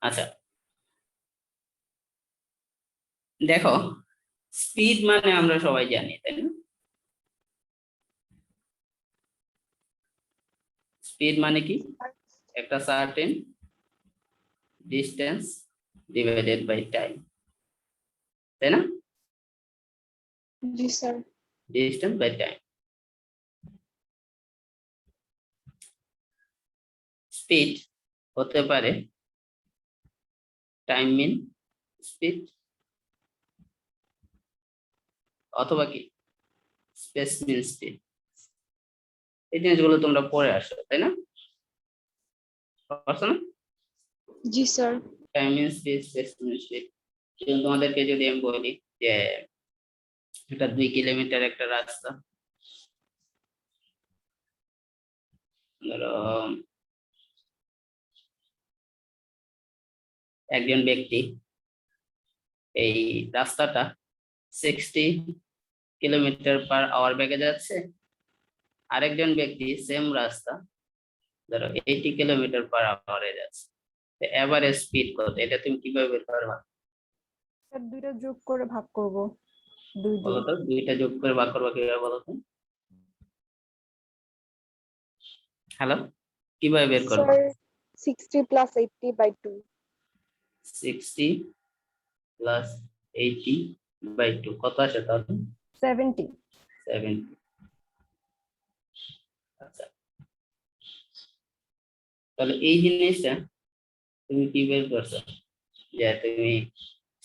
আচ্ছা, দেখো, স্পিড মানে আমরা সবাই জানি, তাই না? স্পিড মানে কি? একটা certain distance divided by time, তাই না? জি sir. Distance by time. Speed হতে পারে টাইম মিন স্পিড, অথবা কি স্পেস মিন স্পিড। এই জিনিসগুলো তোমরা পড়ে আসো, তাই না? পড়ছো না? জি স্যার। টাইম মিন স্পিড, স্পেস মিন স্পিড। তোমাদেরকে যদি আমি বলি যে এটা 2 কিলোমিটার একটা রাস্তা, ধরো একজন ব্যক্তি এই রাস্তাটা 60 কিলোমিটার/আওয়ার বেগে যাচ্ছে, আরেকজন ব্যক্তি সেম রাস্তা ধরো 80 কিলোমিটার/আওয়ারে যাচ্ছে, এভারেজ স্পিড কত, এটা তুমি কিভাবে বের করবা? স্যার দুইটা যোগ করে ভাগ করব। দুই দিয়ে। বলো তো, দুইটা যোগ করে ভাগ করবা কিভাবে, বলো তো? হ্যালো, কিভাবে বের করবা? Sir 60 plus 80/2। 60 + 80/2 কত আসে তাহলে? 70। 70। আচ্ছা, তাহলে এই জিনিসটা তুমি কি বের করছো, যে তুমি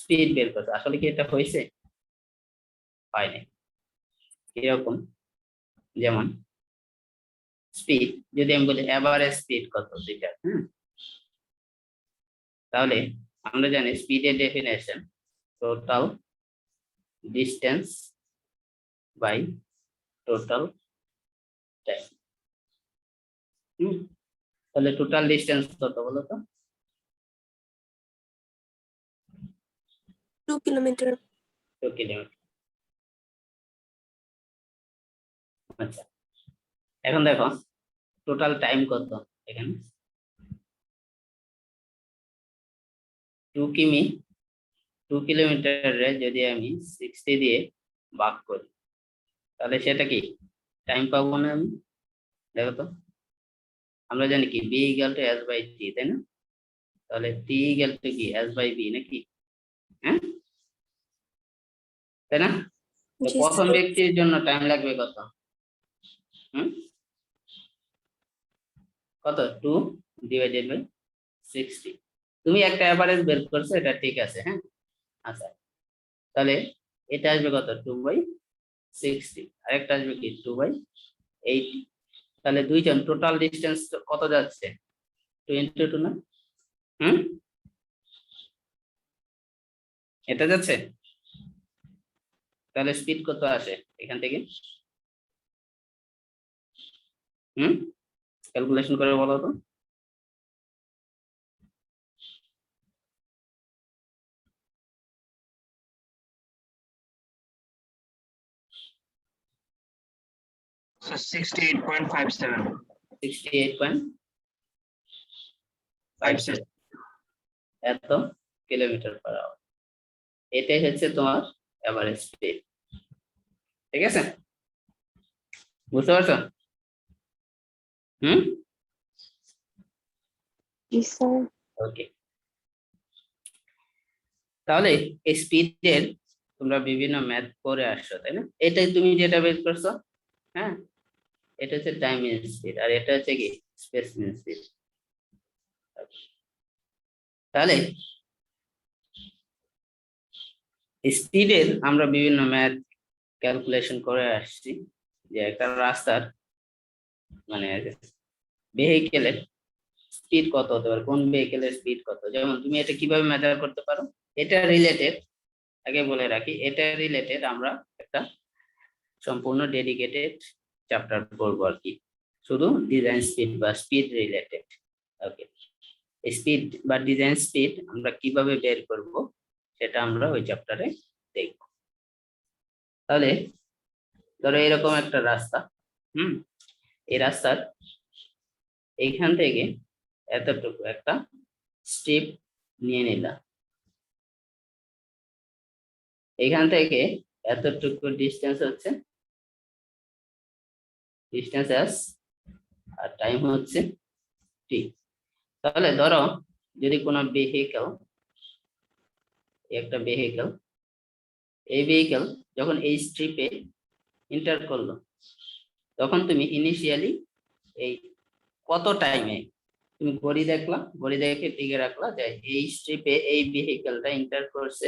স্পিড বের করছো, আসলে কি এটা হয়েছে? হয়নি। এরকম, যেমন স্পিড, যদি আমি বলি এভারেজ স্পিড কত দুইটা, তাহলে আমরা জানি স্পিডের definition total distance by total time. তাহলে টোটাল ডিস্টেন্স কত বলো তো? 2 কিলোমিটার। 2 কিলোমিটার। আচ্ছা, এখন দেখো টোটাল টাইম কত এখানে। 2 কিমি 2 কিলোমিটারে যদি আমি 60 দিয়ে ভাগ করি, তাহলে সেটা কি টাইম পাবো না আমি? দেখো তো, আমরা জানি কি V equal to S by T, তাই না? তাহলে টি ইকুয়াল টু কি এস বাই বি নাকি? হ্যাঁ, তাই না? তো জি প্রথম স্যার। ব্যক্তির জন্য টাইম লাগবে কত? হুম কত? 2/60। তুমি একটা অ্যাভারেজ বের করছো, এটা ঠিক আছে, হ্যাঁ। আচ্ছা, তাহলে এটা আসবে কত? 2/60। আরেকটা আসবে কি 2/80। তাহলে দুইজন টোটাল ডিস্টেন্স কত যাচ্ছে? 2 × 2 না? হুম এটা যাচ্ছে। তাহলে স্পিড কত আসে এখান থেকে? ক্যালকুলেশন করে বলো তো। So 68.57. 68.57 এত কিলোমিটার/আওয়ার। এটাই হচ্ছে তোমার এভারেজ স্পিড। ঠিক আছে, বুঝতে পারছো? হুম জি স্যার। ওকে, তাহলে এই স্পিডের তোমরা বিভিন্ন ম্যাথ করে আসছো, তাই না? এটাই তুমি যেটা বের করছো, হ্যাঁ, এটা হচ্ছে টাইম ইন স্পিড, আর এটা হচ্ছে কি স্পেস ইন স্পিড। তাহলে স্পিডের আমরা বিভিন্ন ম্যাথ ক্যালকুলেশন করে আসছি, যে একটা রাস্তার মানে ভেহিকেলের স্পিড কত হতে পারে, কোন ভেহিকেলের স্পিড কত। যেমন তুমি এটা কিভাবে মেজার করতে পারো, এটা রিলেটেড, আগে বলে রাখি, এটা রিলেটেড আমরা একটা সম্পূর্ণ ডেডিকেটেড চ্যাপ্টার করবো আর কি, শুধু ডিজাইন স্পিড বা স্পিড রিলেটেড। ওকে, স্পিড বা ডিজাইন স্পিড আমরা কিভাবে বের করব সেটা আমরা ওই চ্যাপ্টারে দেখব। তাহলে ধরো এরকম একটা রাস্তা, এই রাস্তার এইখান থেকে এতটুকু একটা স্ট্রিপ নিয়ে নিলাম, এখান থেকে এতটুকু ডিস্টেন্স হচ্ছে ডিস্টেন্স এস, আর টাইম হচ্ছে টি। তাহলে ধরো যদি কোনো ভেহিকেল, একটা ভেহিকেল, এই ভেহিকেল যখন এই স্ট্রিপে এন্টার করলো, তখন তুমি ইনিশিয়ালি এই কত টাইমে তুমি ঘড়ি দেখলা, ঘড়ি দেখে টিকে রাখলা যে এই স্ট্রিপে এই ভেহিকেলটা এন্টার করছে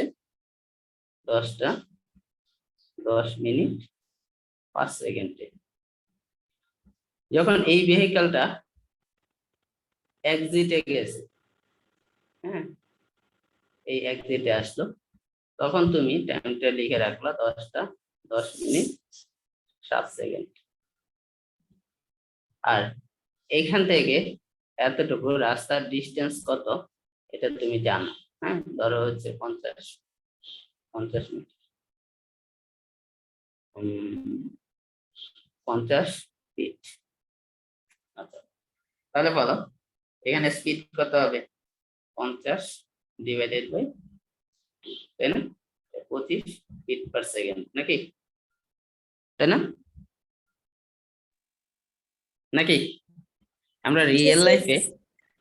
10:10:05 যখন এই ভেহিকেলটা এক্সিটে গেছে, হ্যাঁ এই এক্সিটে আসলো, তখন তুমি টাইমটা লিখে রাখলা 10:10:07। আর এইখান থেকে এতটুকু রাস্তার ডিস্টেন্স কত এটা তুমি জানো, হ্যাঁ ধরো হচ্ছে 50 মিটার, 50 ফিট। আচ্ছা, তাহলে বলো এখানে স্পিড কত হবে? 50 ডিভাইডেড বাই, তাই না, 25 ফিট পার সেকেন্ড, নাকি? তাই না, নাকি? আমরা রিয়েল লাইফে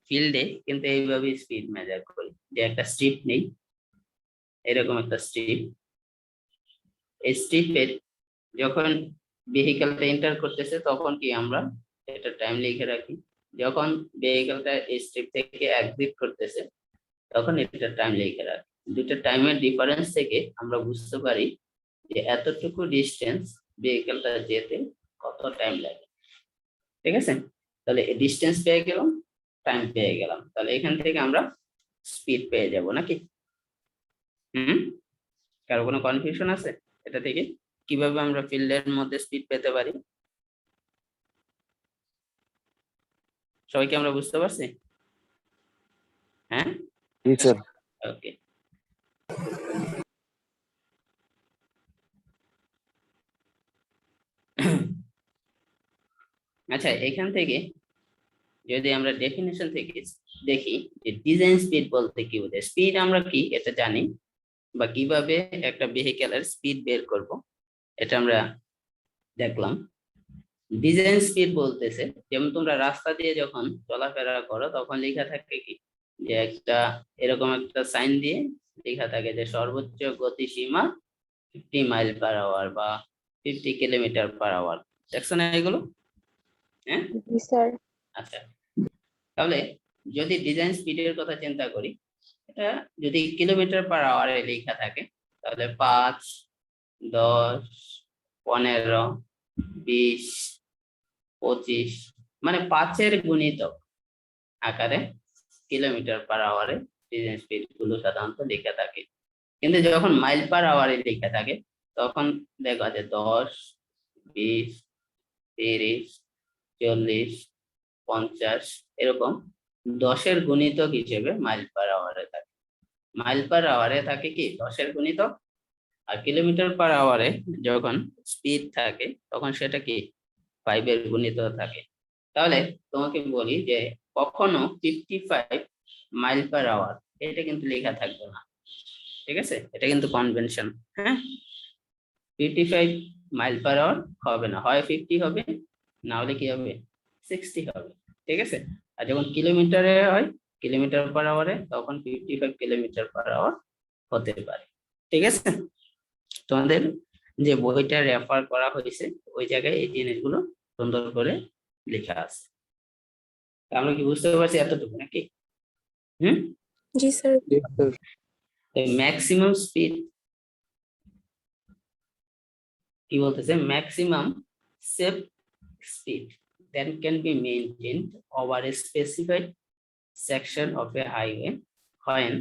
ফিল্ডে কিন্তু এইভাবে স্পিড মেজার করি, যে একটা স্ট্রিপ নেই, এরকম একটা স্ট্রিপ, এই স্ট্রিপের যখন ভেহিকেলটা এন্টার করতেছে তখন কি আমরা এটা টাইম লিখে রাখি, যখন ভেহিকেলটা এই স্ট্রিপ থেকে এক্সিট করতেছে তখন এটা টাইম লিখে রাখি। দুটো টাইমের ডিফারেন্স থেকে আমরা বুঝতে পারি যে এতটুকু ডিস্টেন্স ভেহিকেলটা যেতে কত টাইম লাগে। ঠিক আছে, তাহলে ডিস্টেন্স পেয়ে গেলাম, টাইম পেয়ে গেলাম, তাহলে এখান থেকে আমরা স্পিড পেয়ে যাব, নাকি? কারো কোনো কনফিউশন আছে এটা থেকে কিভাবে আমরা ফিল্ডের মধ্যে স্পিড পেতে পারি? সবাইকে আমরা বুঝতে পারছি? হ্যাঁ, জি স্যার। ওকে। আচ্ছা, এখান থেকে যদি আমরা ডেফিনেশন থেকে দেখি যে ডিজাইন স্পিড বলতে কি বোঝায়, স্পিড আমরা কি এটা জানি, বা কিভাবে একটা ভেহিকেলের স্পিড বের করব এটা আমরা দেখলাম। ডিজাইন স্পিড বলতেছে, যেমন তোমরা রাস্তা দিয়ে যখন চলাফেরা করো তখন লেখা থাকে কি, যে একটা এরকম একটা সাইন দিয়ে লেখা থাকে যে সর্বোচ্চ গতিসীমা 50 মাইল পার আওয়ার বা 50 কিলোমিটার পার আওয়ার। দেখছো না এগুলো? হ্যাঁ, জি স্যার। আচ্ছা, তাহলে যদি ডিজাইন স্পিডের কথা চিন্তা করি, এটা যদি কিলোমিটার পার আওয়ারে লেখা থাকে তাহলে 5, 10, 15, 20, 25 মানে 5-এর গুণিতক আকারে কিলোমিটার পার আওয়ারে ডিজাইন স্পিড গুলো সাধারণত লেখা থাকে। কিন্তু যখন মাইল পার আওয়ারে লেখা থাকে তখন দেখা যায় 10, 20, 30, 40, 50 এরকম 10-এর গুণিতক হিসেবে মাইল পার আওয়ারে থাকে। মাইল পার আওয়ারে থাকে কি 10-এর গুণিতক, আর কিলোমিটার পার আওয়ারে যখন স্পিড থাকে তখন সেটা কি 5-এর গুণিতক থাকে। তাহলে তোমাকে বলি যে কখনো 55 মাইল পার আওয়ার এটা কিন্তু লেখা থাকবে না, ঠিক আছে, এটা কিন্তু কনভেনশন। হ্যাঁ, 55 মাইল পার আওয়ার হবে না, হয় 50 হবে, না হলে কি হবে 60 হবে, ঠিক আছে। আর যখন কিলোমিটারে হয়, কিলোমিটার পার আওয়ারে, তখন 55 কিলোমিটার পার আওয়ার হতে পারে, ঠিক আছে। তোমাদের যে বইটা রেফার করা হয়েছে ওই জায়গায় এই জিনিসগুলো সুন্দর করে লেখা আছে। আমরা কি বুঝতে পারছি এতটুকু, নাকি? জি স্যার। ম্যাক্সিমাম স্পিড কি বলতেছে, maximum safe speed that can be maintained over a specified section of a highway when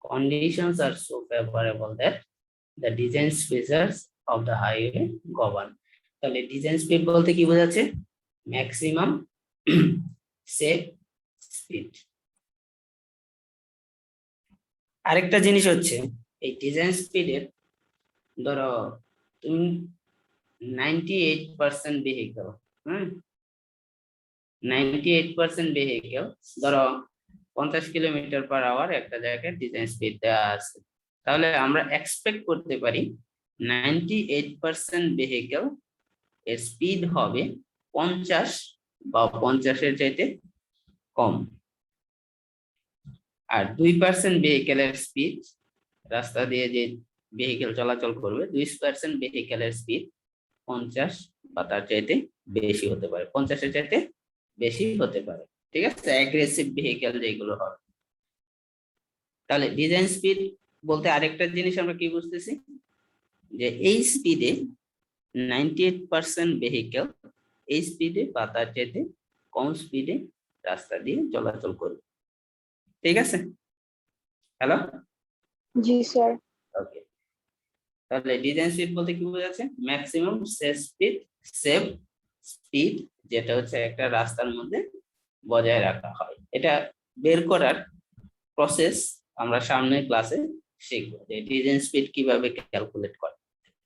conditions are so favorable that the design features of the highway govern. তাহলে ডিজাইন স্পিড বলতে কি বোঝাচ্ছে, maximum safe speed. আরেকটা জিনিস হচ্ছে এই design স্পিডের, ধরো তুমি 98% ভেহিকেল, 98% ভেহিকেল ধরো 50 কিলোমিটার/আওয়ার একটা জায়গায় ডিজাইন স্পিড দেওয়া আছে, তাহলে আমরা এক্সপেক্ট করতে পারি 98% ভেহিকেল এর স্পিড হবে 50 বা 50-এর চাইতে কম, আর 2% ভেহিকেলের স্পিড, রাস্তা দিয়ে যে ভেহিকেল চলাচল করবে 2% ভেহিকেলের স্পিড 50 বা তার চাইতে বেশি হতে পারে, 50-এর চাইতে বেশি হতে পারে। ঠিক আছে, অ্যাগ্রেসিভ ভেহিকেল যেগুলো হবে। তাহলে ডিজাইন স্পিড বলতে আরেকটা জিনিস আমরা কি বুঝতেছি, যে এই স্পিডে 98% ভেহিকেল এই স্পিডে বা তার চাইতে কম স্পিডে রাস্তা দিয়ে চলাচল করবে। ঠিক আছে, হ্যালো, জি স্যার। ওকে। তাহলে ডিজাইন স্পিড বলতে কি বোঝাচ্ছে, ম্যাক্সিমাম সেফ স্পিড যেটা হচ্ছে একটা রাস্তার মধ্যে বজায় রাখা হয়। এটা বের করার প্রসেস আমরা সামনের ক্লাসে শিখবো, যে ডিজাইন স্পিড কিভাবে ক্যালকুলেট করে।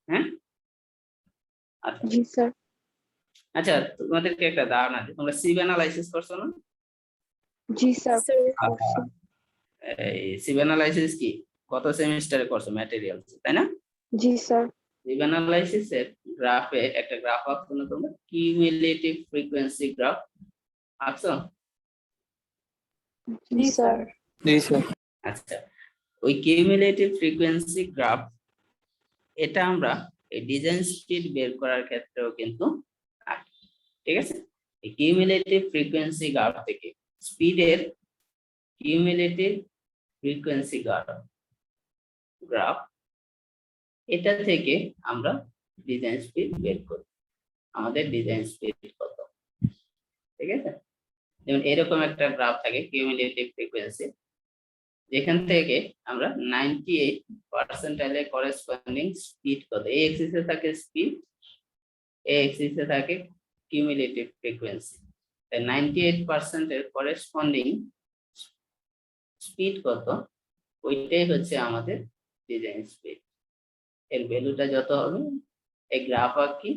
হ্যাঁ, আচ্ছা জি স্যার। আচ্ছা, তোমাদেরকে একটা ধারণা আছে, তোমরা সিভ অ্যানালাইসিস করছো না? জি স্যার। এই সিভ অ্যানালাইসিস কি কত সেমিস্টারে করছো ম্যাটেরিয়ালস, তাই না? জি স্যার। সিভ অ্যানালাইসিসের গ্রাফে একটা গ্রাফ আঁকছো না তোমরা, কিউমুলেটিভ ফ্রিকোয়েন্সি গ্রাফ আঁকছো? জি স্যার। আচ্ছা, ওই কিউমুলেটিভ ফ্রিকোয়েন্সি গ্রাফ এটা আমরা এই ডিজাইন স্পিড বের করার ক্ষেত্রেও কিন্তু আঁকি। ঠিক আছে, এই কিউমুলেটিভ ফ্রিকোয়েন্সি গ্রাফ থেকে স্পিডের কিউমুলেটিভ ফ্রিকোয়েন্সি গ্রাফ এটা থেকে আমরা ডিজাইন স্পিড বের করি, আমাদের ডিজাইন স্পিড কত। ঠিক আছে, যেমন এরকম একটা গ্রাফ থাকে কিউমুলেটিভ ফ্রিকোয়েন্সি, যেখান থেকে আমরা 98% করেসপন্ডিং স্পিড কত, এই এক্সিসে থাকে স্পিড, এই এক্সিসে থাকে কিউমুলেটিভ ফ্রিকোয়েন্সি, তাই 98% এর করেসপন্ডিং স্পিড কত, ওইটাই হচ্ছে আমাদের ডিজাইন স্পিড। এর ভ্যালুটা যত হবে, এই গ্রাফ আঁকি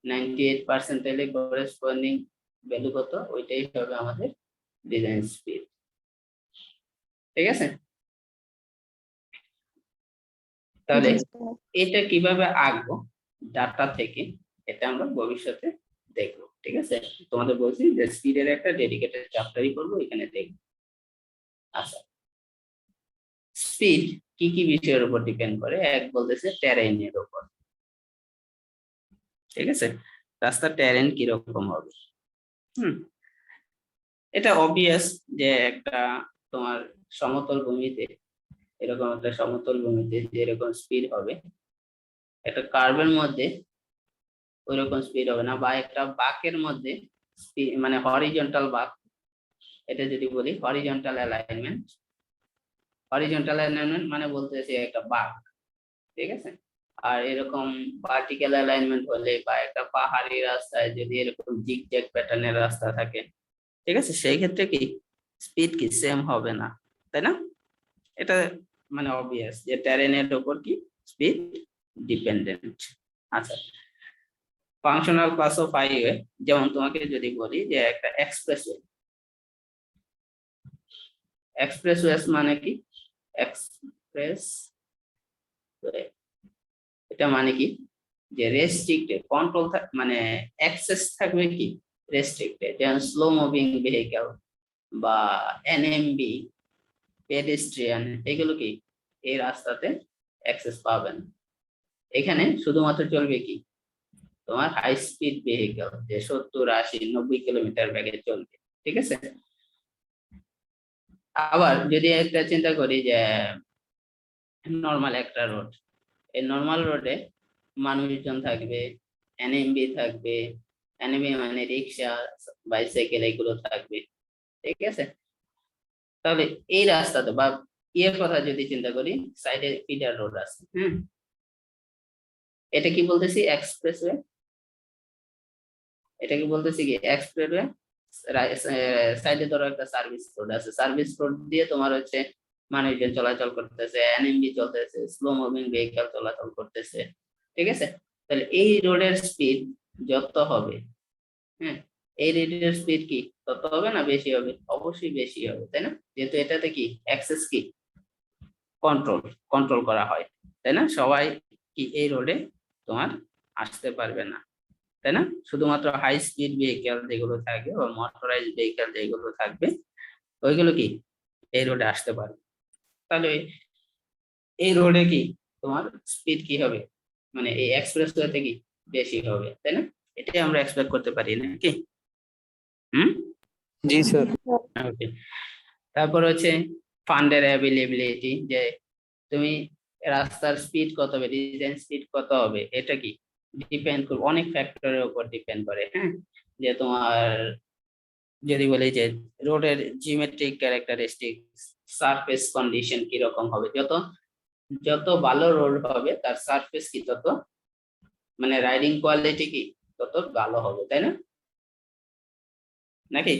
98% এর করেসপন্ডিং ভ্যালু কত, ওইটাই হবে আমাদের ডিজাইন স্পিড। ঠিক আছে, তাহলে এটা কিভাবে আঁকবো ডাটা থেকে, এটা আমরা ভবিষ্যতে দেখবো। ঠিক আছে, তোমাদের বলছি যে স্পিডের একটা ডেডিকেটেড চ্যাপ্টারই করবো, এখানে দেখবো। আচ্ছা, স্পিড কি কি বিষয়ের উপর ডিপেন্ড করে, এক বলতেছে টেরেনের উপর। ঠিক আছে, রাস্তার টেরেন কিরকম হবে, এটা অবভিয়াস যে একটা তোমার সমতল ভূমিতে, এরকম একটা সমতল ভূমিতে যেরকম স্পিড হবে, একটা কার্ভের মধ্যে ওইরকম স্পিড হবে না, বা একটা বাঁকের মধ্যে মানে হরিজন্টাল বাঁক, এটা যদি বলি হরিজন্টাল অ্যালাইনমেন্ট মানে বলতেছি একটা বাঁক। ঠিক আছে, আর এরকম ভার্টিক্যাল অ্যালাইনমেন্ট হলে বা একটা পাহাড়ি রাস্তায় যদি এরকম জিগজ্যাগ প্যাটার্নের রাস্তা থাকে, ঠিক আছে, সেই ক্ষেত্রে কি স্পিড কি সেম হবে না, তাই না? এটা মানে অবভিয়াস যে টেরেনের উপর কি স্পিড ডিপেন্ডেন্ট। আচ্ছা, ফাংশনাল ক্লাস অফ হাইওয়ে, যেমন তোমাকে যদি বলি যে একটা এক্সপ্রেসওয়ে মানে কি, এটা মানে কি যে রেস্ট্রিক্টেড কন্ট্রোল, মানে অ্যাক্সেস থাকবে কি রেস্ট্রিক্টেড, যেমন স্লো মুভিং ভেহিকেল বা এনএমবি পেডেস্ট্রিয়ান, এগুলো কি এই রাস্তাতে অ্যাক্সেস পাবে না। এখানে শুধুমাত্র চলবে কি তোমার হাই স্পিড ভেহিকেল, যে 70, 80, 90 কিলোমিটার বেগে চলবে। ঠিক আছে, আবার যদি একটা চিন্তা করি যে নর্মাল একটা রোড, এই নর্মাল রোডে মানুষজন থাকবে, এনএমবি থাকবে, এনএমবি মানে রিক্সা, বাইসাইকেল, এগুলো থাকবে। ঠিক আছে, তাহলে এই রাস্তাতে বা ইয়ের কথা যদি চিন্তা করি, সাইডে ফিডার রোড আছে, এটা কি বলতেছি এক্সপ্রেসওয়ে, এটা কি বলতেছি কি এক্সপ্রেসওয়ে, সাইডে ধরো একটা সার্ভিস রোড আছে, সার্ভিস রোড দিয়ে তোমার হচ্ছে মানুষজন চলাচল করতেছে, এনএমবি চলতেছে, স্লো মুভিং ভেহিকল চলাচল করতেছে। ঠিক আছে, তাহলে এই রোডের স্পিড যত হবে, এই রোডের স্পিড কি তত হবে না বেশি হবে? অবশ্যই বেশি হবে, তাই না? যেহেতু এটাতে কি অ্যাক্সেস কি কন্ট্রোল কন্ট্রোল করা হয়, তাই না? সবাই কি এই রোডে তোমার আসতে পারবে না, তাই না? শুধুমাত্র হাই স্পিড ভেহিকেল যেগুলো থাকবে বা মোটরাইজ ভেহিকেল যেগুলো থাকবে ওইগুলো কি এই রোডে আসতে পারবে। তাহলে এই রোডে কি তোমার স্পিড কি হবে, মানে এই এক্সপ্রেসওয়েতে কি বেশি হবে, তাই না? এটাই আমরা এক্সপেক্ট করতে পারি নাকি? হুম। জি স্যার। ওকে। তারপর হচ্ছে ফান্ডের অ্যাভেলেবিলিটি, যে তুমি রাস্তার স্পিড কত হবে, ডিজাইন স্পিড কত হবে, এটা কি ডিপেন্ড করবে অনেক ফ্যাক্টরের উপর ডিপেন্ড করে। হ্যাঁ, যে তোমার যদি বলি যে রোডের জিওমেট্রিক ক্যারেক্টারিস্টিক, সারফেস কন্ডিশন কি রকম হবে, যত যত ভালো রোড হবে তার সারফেস কি তত মানে রাইডিং কোয়ালিটি কি তত ভালো হবে, তাই না? নাকি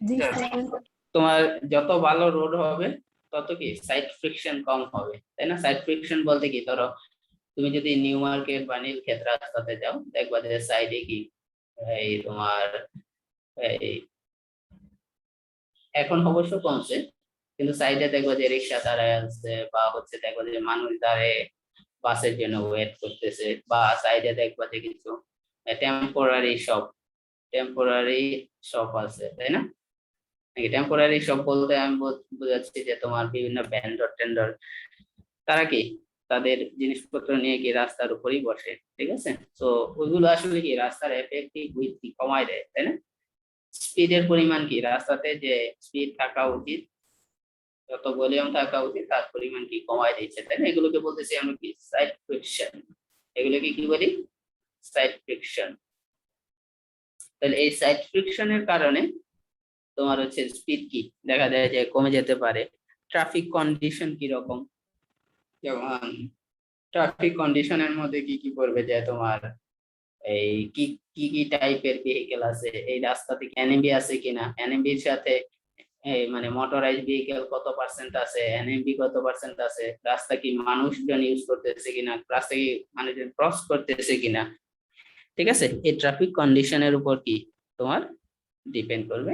জি Yes. স্যার। তোমার যত ভালো রোড হবে তত কি সাইড ফ্রিকশন কম হবে, তাই না? সাইড ফ্রিকশন বলতে কি, ধরো তুমি যদি নিউ মার্কেট বা নীলক্ষেত রাস্তাতে যাও দেখবা যে সাইডে কি এই তোমার এই এখন অবশ্য কমছে, কিন্তু সাইডে দেখবা যে রিক্সা দাঁড়ায় আছে বা হচ্ছে দেখবা যে মানুষ দাঁড়ায় বাসের জন্য ওয়েট করতেছে, বা সাইডে দেখবা যে কিছু টেম্পোরারি শপ আছে, তাই না? নাকি টেম্পোরারি শপ বলতে আমি বুঝাচ্ছি যে তোমার বিভিন্ন ভেন্ডর টেন্ডর, তারা কি তাদের জিনিসপত্র নিয়ে কি রাস্তার উপরেই বসে, ঠিক আছে? তো ওইগুলো আসলে কি রাস্তার এফেক্টিভ উইথ কি কমায় দেয়, তাই না? স্পিডের পরিমাণ কি রাস্তাতে যে স্পিড থাকা উচিত, যত ভলিউম থাকা উচিত তার পরিমাণ কি কমায় দিচ্ছে, তাই না? এগুলোকে বলতেছি আমরা কি সাইড ফ্রিকশন। এগুলোকে কি বলি? Side friction. তাহলে এই সাইড ফ্রিকশনের কারণে তোমার হচ্ছে স্পিড কি দেখা যায় যে কমে যেতে পারে। ট্রাফিক কন্ডিশন কি রকম, যেমন ট্রাফিক কন্ডিশনের মধ্যে কি কি পড়বে, যে তোমার এই কি কি কি টাইপের ভেহিকেল আছে এই রাস্তাতে, এনএমবি আছে কিনা, এনএমবির সাথে এই মানে মোটরাইজ ভেহিকেল কত পার্সেন্ট আছে, এনএমবি কত পার্সেন্ট আছে, রাস্তা কি মানুষজন ইউজ করতেছে কিনা, রাস্তা কি মানুষজন ক্রস করতেছে কিনা, ঠিক আছে? এই ট্রাফিক কন্ডিশনের উপর কি তোমার ডিপেন্ড করবে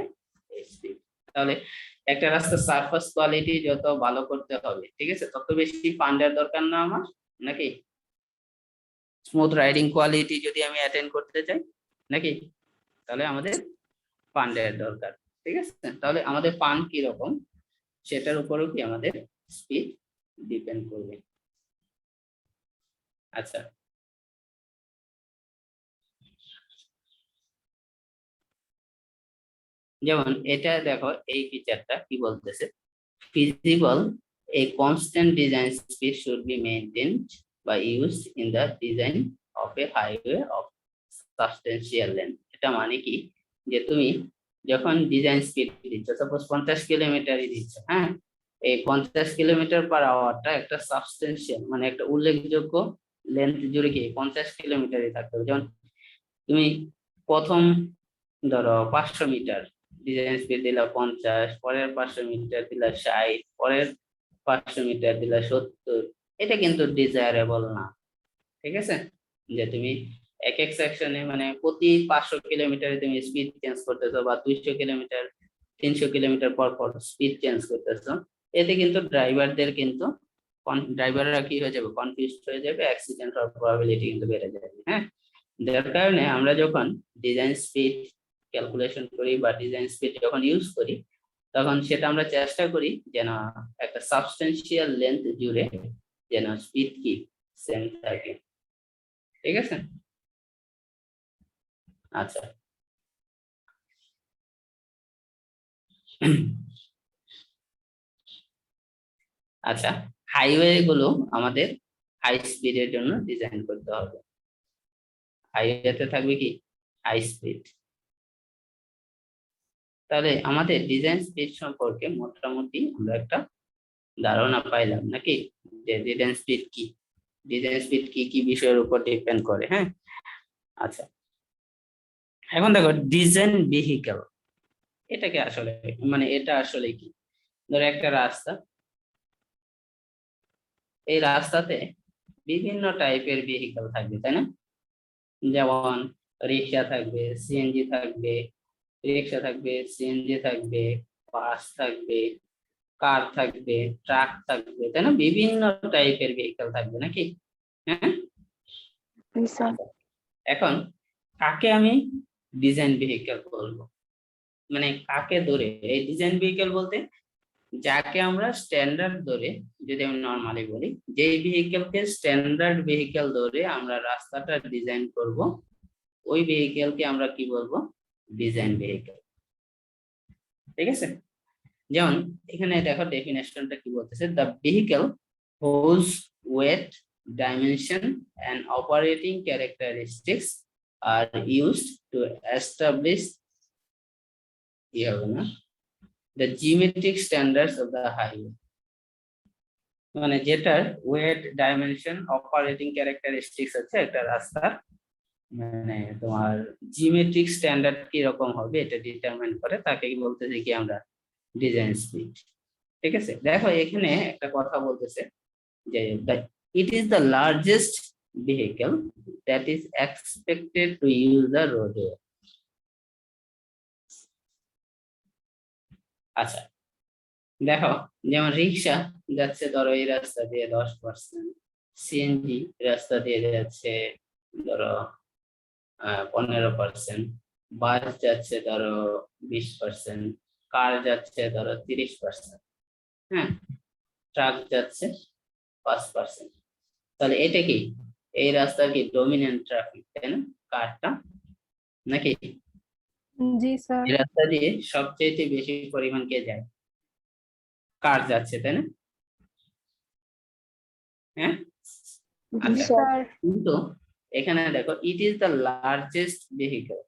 এই speed। তাহলে একটা রাস্তার সারফেস কোয়ালিটি যত ভালো করতে হবে, ঠিক আছে, তত বেশি ফান্ডের দরকার না আমার, নাকি? স্মুথ রাইডিং কোয়ালিটি যদি আমি অ্যাটেন্ড করতে চাই, নাকি, তাহলে আমাদের ফান্ডের দরকার, ঠিক আছে? তাহলে আমাদের ফান্ড কি রকম সেটার উপরও কি আমাদের স্পিড ডিপেন্ড করবে। আচ্ছা, যেমন এটা দেখো, এই ফিচারটা কি বলতেছে, feasible a constant design speed should be maintained by used in the design of a highway of substantial length। এটা মানে কি, যে তুমি যখন ডিজাইন স্পিড দিচ্ছ, সাপোজ 50 কিলোমিটারই দিচ্ছ, হ্যাঁ, এই 50 কিলোমিটার/আওয়ারটা একটা সাবস্টেন্সিয়াল মানে একটা উল্লেখযোগ্য লেন্থ জুড়ে কি 50 কিলোমিটারই থাকতে হবে। যেমন তুমি প্রথম ধরো 500 মিটার ডিজাইন স্পিড দিলা 50, পরের 500 মিটার দিলা 60, পরের 500 মিটার দিলা 70, এটা কিন্তু ডিজায়ারেবল না, ঠিক আছে? যে তুমি এক এক সেকশনে মানে প্রতি 500 কিলোমিটারে তুমি স্পিড চেঞ্জ করতেছো, বা 200 কিলোমিটার 300 কিলোমিটার পর পর স্পিড চেঞ্জ করতেছো, এতে কিন্তু ড্রাইভাররা কি হয়ে যাবে, কনফিউজ হয়ে যাবে, অ্যাক্সিডেন্ট হওয়ার প্রবাবিলিটি কিন্তু বেড়ে যাবে। হ্যাঁ, যার কারণে আমরা যখন ডিজাইন স্পিড ক্যালকুলেশন করি বা ডিজাইন স্পিড যখন ইউজ করি, তখন সেটা আমরা চেষ্টা করি যেন একটা সাবস্টেন্সিয়াল লেন্থ জুড়ে যেন স্পিড কি সেম থাকে, ঠিক আছে? আচ্ছা, আচ্ছা, হাইওয়ে গুলো আমাদের হাই স্পিডের জন্য ডিজাইন করতে হবে। হাইওয়েতে থাকবে কি হাই স্পিড। তাহলে আমাদের ডিজাইন স্পিড সম্পর্কে মোটামুটি আমরা একটা ধারণা পাইলাম, নাকি? যে ডিজাইন স্পিড কি, ডিজাইন স্পিড কি কি বিষয়ের উপর ডিপেন্ড করে। হ্যাঁ, আচ্ছা, এখন দেখো ডিজাইন ভেহিকেল এটাকে আসলে মানে এটা আসলে কি, ধরো একটা রাস্তা, এই রাস্তাতে বিভিন্ন টাইপের ভেহিকেল থাকবে, তাই না? যেমন রিক্সা থাকবে, সিএনজি থাকবে, রিক্সা থাকবে, সিএনজি থাকবে, বাস থাকবে, কার থাকবে, ট্রাক থাকবে, তাই না? বিভিন্ন টাইপের ভেহিকল থাকবে নাকি? হ্যাঁ। জি স্যার। আচ্ছা, এখন কাকে আমি ডিজাইন ভেহিকল বলবো, মানে কাকে ধরে এই ডিজাইন ভেহিকল বলতে যাকে আমরা স্ট্যান্ডার্ড ধরে, যদি আমি নর্মালি বলি, যে ভেহিকলকে স্ট্যান্ডার্ড ভেহিকল ধরে আমরা রাস্তাটা ডিজাইন করব, ওই ভেহিকলকে আমরা কি বলবো? Design vehicle. ঠিক আছে? যেমন এখানে দেখো ডেফিনেশনটা কি বলতেছে, the vehicle whose weight, dimension and operating characteristics are used to establish কি হবে না the geometric standards of the highway, মানে যেটার ওয়েট, ডাইমেনশন, অপারেটিং ক্যারেক্টারিস্টিক্স হচ্ছে একটা রাস্তার মানে তোমার জিওমেট্রিক স্ট্যান্ডার্ড কি রকম হবে এটা ডিটারমাইন করে, তাকে কি বলতেছে কি আমরা ডিজাইন স্পিড। ঠিক আছে, দেখো এখানে একটা কথা বলতেছে যে it is the largest vehicle that is expected to use the roadway. আচ্ছা, দেখো যেমন রিক্সা যাচ্ছে ধরো এই রাস্তা দিয়ে 10%, সিএনজি রাস্তা দিয়ে যাচ্ছে ধরো 15%, বাস যাচ্ছে ধরো 20%, কার যাচ্ছে ধরো 30%, হ্যাঁ, ট্রাক যাচ্ছে 5%। তাহলে এটা কি এই রাস্তার কি ডমিনেন্ট ট্রাফিক, তাই না? কারটা নাকি? জি স্যার। এই রাস্তা দিয়ে সবচেয়ে বেশি পরিমাণ কে যায়? কার যাচ্ছে, তাই না? হ্যাঁ। জি আচ্ছা, স্যার। কিন্তু এখানে দেখো it is the largest vehicle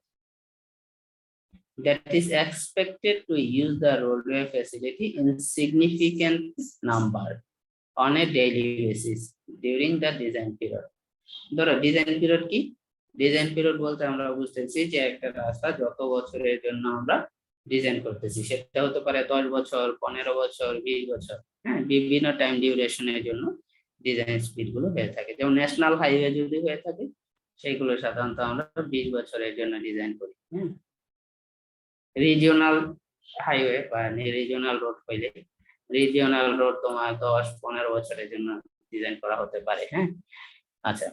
that is expected to use the roadway facility in significant number on a daily basis during the design period. ধরো ডিজাইন পিরিয়ড কি? ডিজাইন পিরিয়ড বলতে আমরা বুঝতেছি যে একটা রাস্তা যত বছরের জন্য আমরা ডিজাইন করতেছি, সেটা হতে পারে 10 বছর, 15 বছর, 20 বছর, হ্যাঁ, বিভিন্ন টাইম ডিউরেশনের জন্য ডিজাইন স্পিড গুলো হয়ে থাকে। যেমন ন্যাশনাল হাইওয়ে যদি হয়ে থাকে সেগুলো সাধারণত আমরা 20 বছরের জন্য ডিজাইন করি। হ্যাঁ, রিজিওনাল হাইওয়ে বা রিজিওনাল রোড হইলে রিজিওনাল রোড তোমার 10-15 বছরের জন্য ডিজাইন করা হতে পারে। হ্যাঁ। আচ্ছা,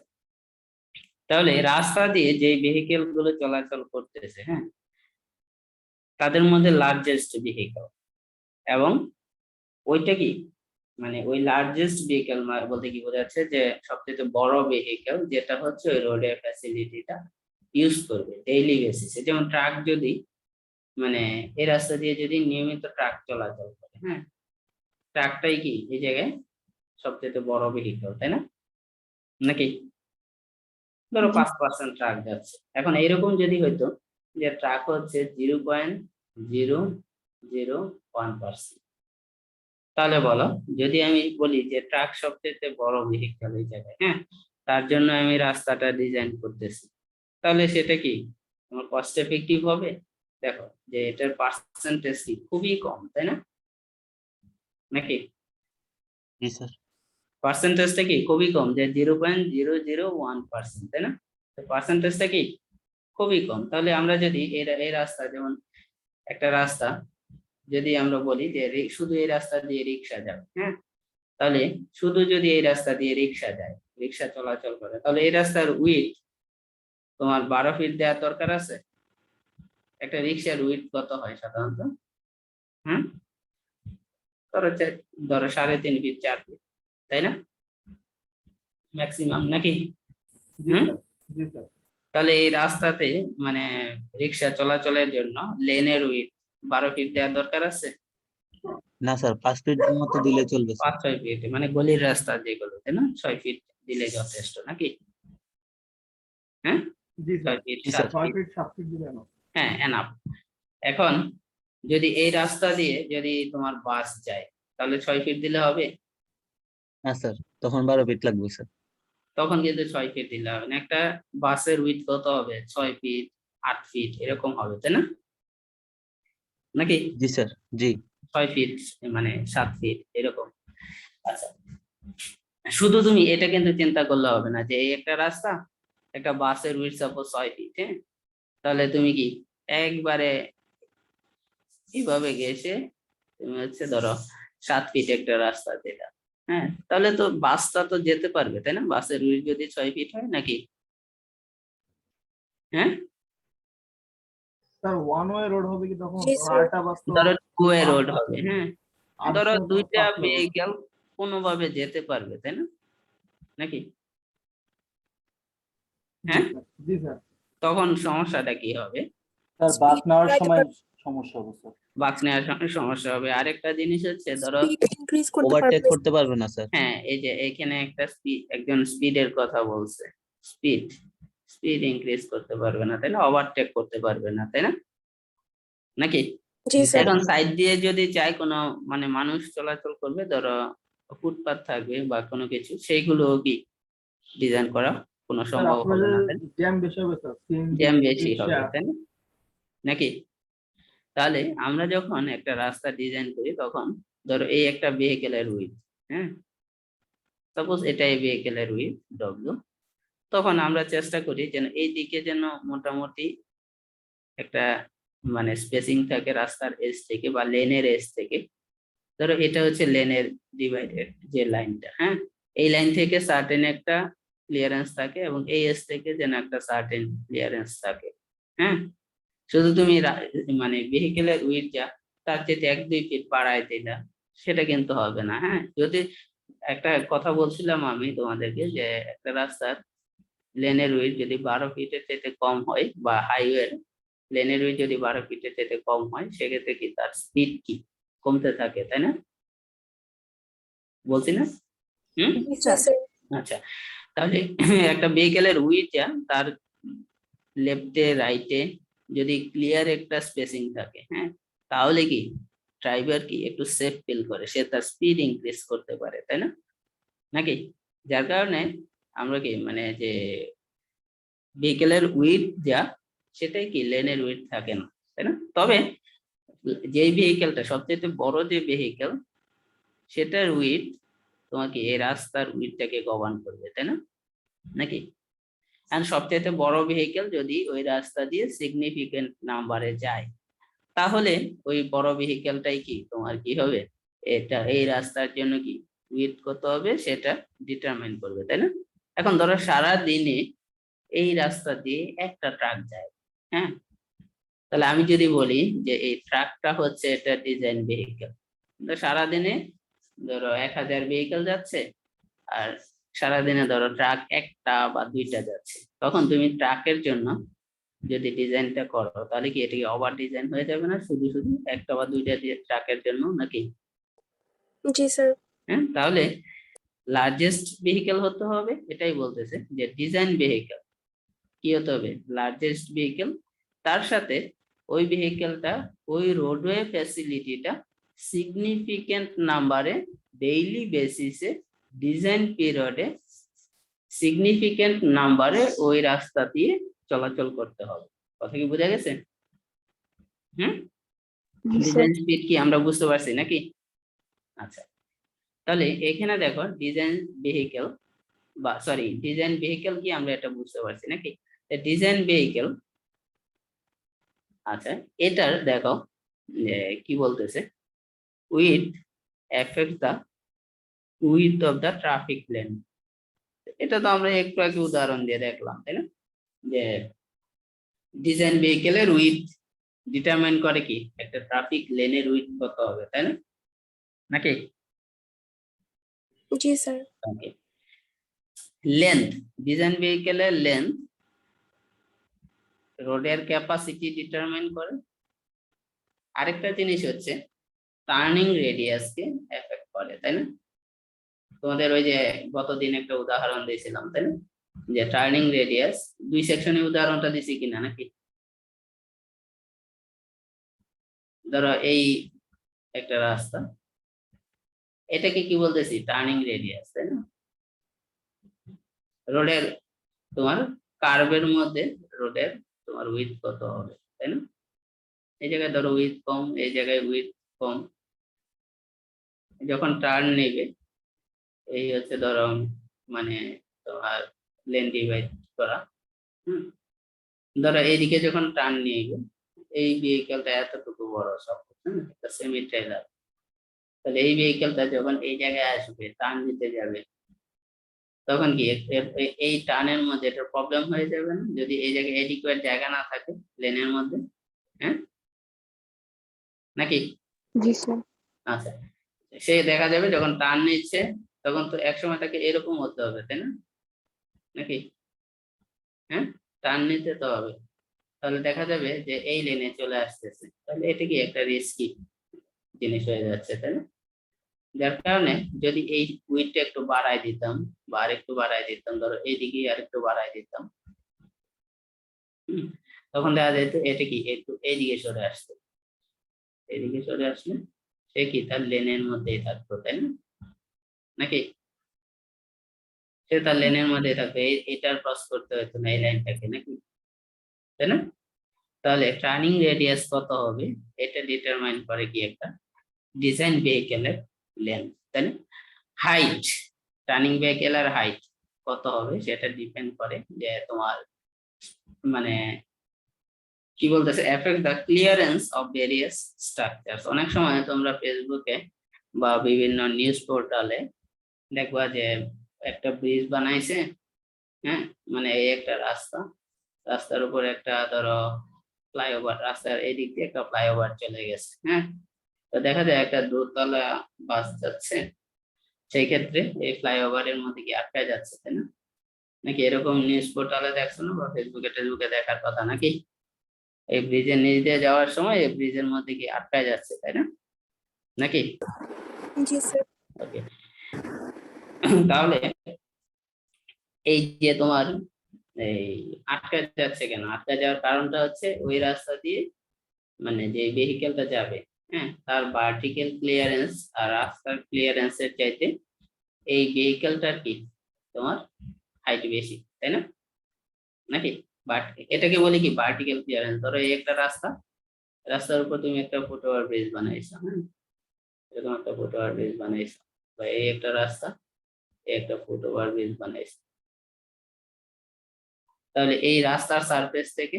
তাহলে রাস্তা দিয়ে যে ভেহিকেল গুলো চলাচল করতেছে, হ্যাঁ, তাদের মধ্যে লার্জেস্ট ভেহিকেল এবং ওইটা কি মানে ওই লার্জেস্ট ভেহিকেল বলতে কি বোঝাচ্ছে যে সবচেয়ে বড় ভেহিকেল যেটা হচ্ছে ওই রোডের ফ্যাসিলিটিটা ইউজ করবে ডেইলি বেসিসে। যেমন ট্রাক যদি মানে এই রাস্তা দিয়ে যদি নিয়মিত ট্রাক চলাচল করে, হ্যাঁ, ট্রাকটাই কি এই জায়গায় সবচেয়ে বড় ভেহিকেল, তাই না? নাকি? ধরো 5% ট্রাক যাচ্ছে। এখন এইরকম যদি হইতো যে ট্রাক হচ্ছে 0.001%, তাহলে বলো যদি আমি বলি যে ট্রাক সবচেয়ে বড় ভেহিকেল এই জায়গায়, হ্যাঁ, তার জন্য আমি রাস্তাটা ডিজাইন করতেছি, তাহলে সেটা কি তোমার কস্ট এফেক্টিভ হবে? দেখো যে এটার পার্সেন্টেজ কি খুবই কম, তাই না? নাকি? জি স্যার। পার্সেন্টেজটা কি খুবই কম, যে 0.001%, তাই না? পার্সেন্টেজটা কি খুবই কম। তাহলে আমরা যদি এই রাস্তা, যেমন একটা রাস্তা যদি আমরা বলি যে শুধু এই রাস্তা দিয়ে রিক্সা যাবে, হ্যাঁ, তাহলে শুধু যদি এই রাস্তা দিয়ে রিক্সা যায়, রিক্সা চলাচল করে, তাহলে এই রাস্তার উইথ তোমার 12 ফিট দেওয়ার দরকার আছে? একটা রিক্সার উইথ কত হয় সাধারণত? হ্যাঁ, ধরো 3.5 ফিট 4 ফিট, তাই না? ম্যাক্সিমাম নাকি? হুম। তাহলে এই রাস্তাতে মানে রিক্সা চলাচলের জন্য লেনের উইথ 12 ফিট দেওয়ার দরকার আছে? না স্যার, 5 ফিট মতো দিলে চলবে স্যার। 5-6 ফিট, মানে গলির রাস্তা যেগুলো, তাই না, 6 ফিট দিলে যথেষ্ট নাকি? হ্যাঁ, 6 ফিট, জি স্যার। 7 ফিট, হ্যাঁ, এনাফ। এখন যদি এই রাস্তা দিয়ে যদি তোমার বাস যায় তাহলে 6 ফিট দিলে হবে? না স্যার, তখন 12 ফিট লাগবে স্যার। তখন কিন্তু 6 ফিট দিলে হবে না। একটা বাসের উইথ কত হবে? 6 ফিট, 8 ফিট এরকম হবে, তাই না? নাকি? জি স্যার। জি 6 ফিট মানে 7 ফিট এরকম। আচ্ছা, শুধু তুমি এটা কিন্তু চিন্তা করলে হবে না যে এই একটা রাস্তা, একটা বাসের উইথ সাপোজ 6 ফিট, হ্যাঁ, তাহলে তুমি কি একবারে এইভাবে গেছে তুমি হচ্ছে ধরো 7 ফিট একটা রাস্তা যেটা, হ্যাঁ, তাহলে তো বাসটা তো যেতে পারবে তাই না? বাসের উইডথ যদি 6 ফিট হয় নাকি, হ্যাঁ? স্যার ওয়ান ওয়ে রোড হবে কি তখন? জি, স্যার। আরেকটা বাস তো ধরো 2 ওয়ে পাঁচ রোড হবে। হবে, হ্যাঁ, আর ধরো তো দুইটা পাঁচ হবে। ভেহিকেল কোনোভাবে যেতে পারবে তাই না, নাকি? হ্যাঁ, জি স্যার। তখন সমস্যাটা কি হবে? স্যার বাস নেওয়ার সময় সমস্যা হবে স্যার। বাস নেওয়ার সময় সমস্যা হবে। আরেকটা জিনিস হচ্ছে ধরো, স্পিড ইনক্রিজ করতে ওভারটেক পারবে। করতে পারবে না স্যার। হ্যাঁ, এই যে এখানে একটা একজন স্পিডের কথা বলছে, স্পিড স্পিড ইনক্রিজ করতে পারবে না তাই না, ওভারটেক করতে পারবে না তাই না, নাকি? জি স্যার। এখন সাইড দিয়ে যদি চাই কোনো মানে মানুষ চলাচল করবে, ধরো ফুটপাথ থাকবে বা কোনো কিছু, সেইগুলো কি ডিজাইন করা কোনো স্যার সম্ভব হবে না আপনাদের তাই না? জ্যাম বেশি হবে স্যার। জ্যাম বেশি হবে তাই না, নাকি? তাহলে আমরা যখন একটা রাস্তা ডিজাইন করি তখন ধরো এই একটা ভেহিকেলের উইথ, হ্যাঁ, সাপোজ এটাই ভেহিকেলের উইথ ডব্লিউ, তখন আমরা চেষ্টা করি যেন এই দিকে যেন মোটামুটি একটা মানে স্পেসিং থাকে রাস্তার এজ থেকে বা লেনের এজ থেকে। ধরো এটা হচ্ছে লেনের ডিভাইডেড যে লাইনটা, হ্যাঁ, এই লাইন থেকে সার্টেন একটা ক্লিয়ারেন্স থাকে এবং এই এজ থেকে যেন একটা সার্টেন ক্লিয়ারেন্স থাকে, হ্যাঁ। শুধু তুমি মানে ভেহিকেলের উইথ যা তার চেয়ে 1-2 ফিট বাড়ায় দিলা, সেটা কিন্তু হবে না, হ্যাঁ। যদি একটা কথা বলছিলাম আমি তোমাদেরকে যে একটা রাস্তার লেনের উইথ যদি 12 ফিটের চাইতে কম হয় বা হাইওয়ে লেনের উইথ যদি 12 ফিটের চাইতে কম হয়, সেক্ষেত্রে কি তার স্পিড কি কমতে থাকে তাই না, বলছি না? হুম, জি স্যার। আচ্ছা। তাহলে একটা ভেহিকেলের উইথ যা তার লেফটে রাইটে যদি ক্লিয়ার একটা স্পেসিং থাকে, হ্যাঁ, তাহলে কি ড্রাইভার কি একটু সেফ ফিল করে, সে তার স্পিড ইনক্রিজ করতে পারে তাই না, নাকি? যার কারণে আমরা কি মানে যে ভেহিকেলের উইথ যা সেটাই কি লেনের উইথ থাকে না তাই না। তবে যেই ভেহিকেলটা সবচেয়ে বড় যে ভেহিকেল, সেটার উইথ তোমাকে এই রাস্তার উইথটাকে গভর্ন করবে তাই না, নাকি? আর সবচেয়ে বড় ভেহিকেল যদি ওই রাস্তা দিয়ে সিগনিফিকেন্ট নাম্বারে যায়, তাহলে ওই বড় ভেহিকেলটাই কি তোমার কি হবে, এটা এই রাস্তার জন্য কি উইথ কত হবে সেটা ডিটারমাইন করবে তাই না। এখন ধরো সারা দিনে এই রাস্তা দিয়ে একটা ট্রাক যায়, হ্যাঁ, তাহলে আমি যদি বলি যে এই ট্রাকটা হচ্ছে এটা ডিজাইন ভেহিকেল, সারাদিনে ধরো 1000 ভেহিকেল যাচ্ছে, আর সারাদিনে ধরো ট্রাক একটা বা দুইটা যাচ্ছে, তখন তুমি ট্রাকের জন্য যদি ডিজাইনটা করো তাহলে কি এটা ওভার ডিজাইন হয়ে যাবে না, শুধু শুধু একটা বা দুইটা ট্রাকের জন্য, নাকি? জি স্যার। হ্যাঁ, তাহলে লার্জেস্ট ভেহিকেল হতে হবে, এটাই বলতেছে যে ডিজাইন ভেহিকেল কি হতে হবে, লার্জেস্ট ভেহিকেল। তার সাথে ওই ভেহিকেলটা ওই রোডওয়ে ফ্যাসিলিটিটা সিগনিফিকেন্ট নাম্বারে ডেইলি বেসিসে ডিজাইন পিরিয়ডে সিগনিফিকেন্ট নাম্বারে ওই রাস্তা দিয়ে চলাচল করতে হবে। কথা কি বোঝা গেছে? হুম, ডিজাইন স্পিড কি আমরা বুঝতে পারছি নাকি? আচ্ছা, তাহলে এখানে দেখো ডিজাইন ভেহিকেল বা সরি ডিজাইন ভেহিকেল কি আমরা এটা বুঝতে পারছি নাকি? ডিজাইন ভেহিকেল, আচ্ছা, এটার দেখো যে কি বলতেছে, width effect the width of the traffic lane. এটা তো আমরা একটু আগে উদাহরণ দিয়ে দেখলাম তাই না, যে ডিজাইন ভেহিকেলের উইথ ডিটারমাইন করে কি একটা ট্রাফিক লেনের উইথ কত হবে তাই না, নাকি? জি স্যার। ওকে, লেন্থ, ডিজাইন ভেহিকেলের লেন্থ রোডের ক্যাপাসিটি ডিটারমাইন করে। আরেকটা জিনিস হচ্ছে টার্নিং রেডিয়াসকে এফেক্ট করে তাই না। তোমাদের ওই যে গতদিন একটা উদাহরণ দিয়েছিলাম তাই না, যে টার্নিং রেডিয়াস, 2 সেকশনে উদাহরণটা দিছি কিনা নাকি? ধরো এই একটা রাস্তা, এটাকে কি বলতেছি, টার্নিং রেডিয়াস তাই না। রোডের তোমার কার্ভের মধ্যে রোডের তোমার উইথ কত হবে তাই না, এই জায়গায় ধরো উইথ কম, এই জায়গায় উইথ কম, যখন টার্ন নেবে এই হচ্ছে ধরো মানে তোমার লেন ডিভাইড করা, ধরো এইদিকে যখন টার্ন নিয়ে গেল এই ভেহিকেলটা এতটুকু বড় সব সেমি ট্রেলার। তাহলে এই ভেহিকেলটা যখন এই জায়গায় আসবে, টার্ন দিতে যাবে, তখন কি এই টার্নের মধ্যে এটা প্রবলেম হয়ে যাবে না, যদি এই জায়গায় এডিকুয়েট জায়গা না থাকে লেনের মধ্যে? হ্যাঁ, নাকি? জি স্যার। আচ্ছা, সে দেখা যাবে যখন টার্ন নিচ্ছে তখন তো একসময় তাকে এরকম হতে হবে, তাই না? নাকি? হ্যাঁ, টার্ন নিতে তো হবে। তাহলে দেখা যাবে যে এই লেনে চলে আসতেছে, তাহলে এটা কি একটা রিস্কি জিনিস হয়ে যাচ্ছে, তাই না? যার কারণে যদি এই উইডটা একটু বাড়ায় দিতাম বা আরেকটু বাড়ায় দিতাম, ধরো এইদিকে আরেকটু বাড়ায় দিতাম, তখন দেখা যেত এটা কি একটু এইদিকে সরে আসতো, এইদিকে সরে আসলে সে কি তার লেনের মধ্যেই থাকতো, তাই না? নাকি? সে তার লেনের মধ্যে থাকবে, এটার ক্রস করতে হতো না এই লাইনটাকে, নাকি? তাই না? তাহলে টার্নিং রেডিয়াস কত হবে এটা ডিটারমাইন করে কি একটা ডিজাইন ভেহিকেলের লেন্থ, তাই না? হাইট, টার্নিং ভেহিকেলের হাইট কত হবে সেটা ডিপেন্ড করে যে তোমার মানে কি বলতেছে, effect the clearance of various structures. অনেক সময় তোমরা ফেসবুকে বা বিভিন্ন নিউজ পোর্টালে দেখবা যে একটা ব্রিজ বানাইছে, হ্যাঁ, মানে এই একটা রাস্তা, রাস্তার উপর একটা ধরো ফ্লাইওভার, রাস্তার এদিক দিয়ে একটা ফ্লাইওভার চলে গেছে, হ্যাঁ, তো দেখা যায় একটা দোতলা বাস যাচ্ছে, সেই ক্ষেত্রে এই ফ্লাইওভারের মধ্যে কি আটকে যাচ্ছে, তাই না? নাকি এরকম নিউজ পোর্টালে দেখছো না বা ফেসবুকে দেখার কথা, নাকি? এই ব্রিজের নিচ দিয়ে যাওয়ার সময় এই ব্রিজের মধ্যে কি আটকায় যাচ্ছে, তাই না? নাকি? জি স্যার। ওকে, তাহলে এই যে তোমার এই আটকা যাচ্ছে কেন, আটকা যাওয়ার কারণটা হচ্ছে ওই রাস্তা দিয়ে মানে যে ভেহিকেলটা যাবে, হ্যাঁ, তার ভার্টিক্যাল ক্লিয়ারেন্স আর রাস্তার ক্লিয়ারেন্সের চাইতে এই ভেহিকেলটার কি তোমার হাইট বেশি, তাই না? নাকি? বাট এটাকে বলি কি ভার্টিক্যাল ক্লিয়ারেন্স। ধরো এই একটা রাস্তা, রাস্তার উপর তুমি একটা ফুটওভার ব্রিজ বানাইছো, হ্যাঁ, এরকম একটা ফুটওভার ব্রিজ বানাইছো, বা এই একটা রাস্তা, এই একটা ফুটওভার ব্রিজ বানাইছো, তাহলে এই রাস্তার সারফেস থেকে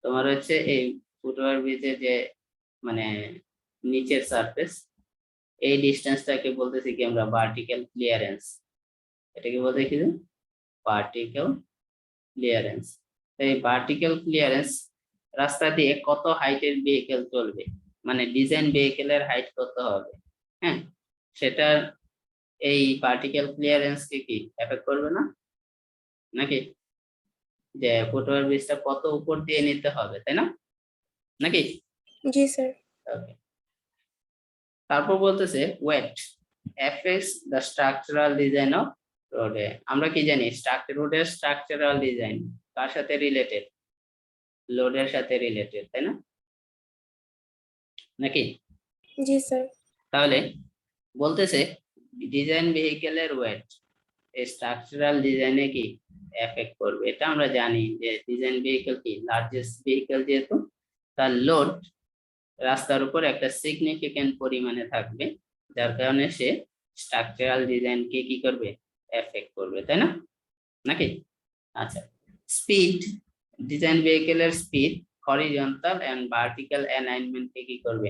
তোমার হচ্ছে এই ফুটওভার ব্রিজের যে মানে নিচের সারফেস, এই ডিস্টেন্সটাকে বলতেছি কি আমরা ভার্টিক্যাল ক্লিয়ারেন্স। এটাকে বলতে কি ভার্টিক্যাল ক্লিয়ারেন্স। এই ভার্টিক্যাল ক্লিয়ারেন্স রাস্তা দিয়ে কত হাইটের ভেহিকেল চলবে, মানে ডিজাইন ভেহিকেলের হাইট কত হবে, হ্যাঁ, সেটা এই ভার্টিক্যাল ক্লিয়ারেন্স কে কি এফেক্ট করবে না? নাকি? যে ফুটওভার ব্রিজটা কত উপর দিয়ে নিতে হবে, তাই না? নাকি? জি স্যার। Okay. তারপর বলতেছে weight effects the structural design of রোডে। আমরা কি জানি রোডের স্ট্রাকচারাল ডিজাইন কার সাথে রিলেটেড? লোডের সাথে রিলেটেড, তাই না? নাকি? জি স্যার। তাহলে বলতেছে ডিজাইন ভেহিকেলের ওয়েট এই স্ট্রাকচারাল ডিজাইনে কি এফেক্ট করবে। এটা আমরা জানি যে ডিজাইন ভেহিকেল কি লার্জেস্ট ভেহিকেল, যেহেতু তার লোড রাস্তার উপর একটা সিগনিফিকেন্ট পরিমাণে থাকবে, যার কারণে সে স্ট্রাকচারাল ডিজাইনকে কি করবে এফেক্ট করবে, তাই না? নাকি? আচ্ছা, স্পিড, ডিজাইন ভেহিকেলের speed horizontal and vertical alignment কে কি করবে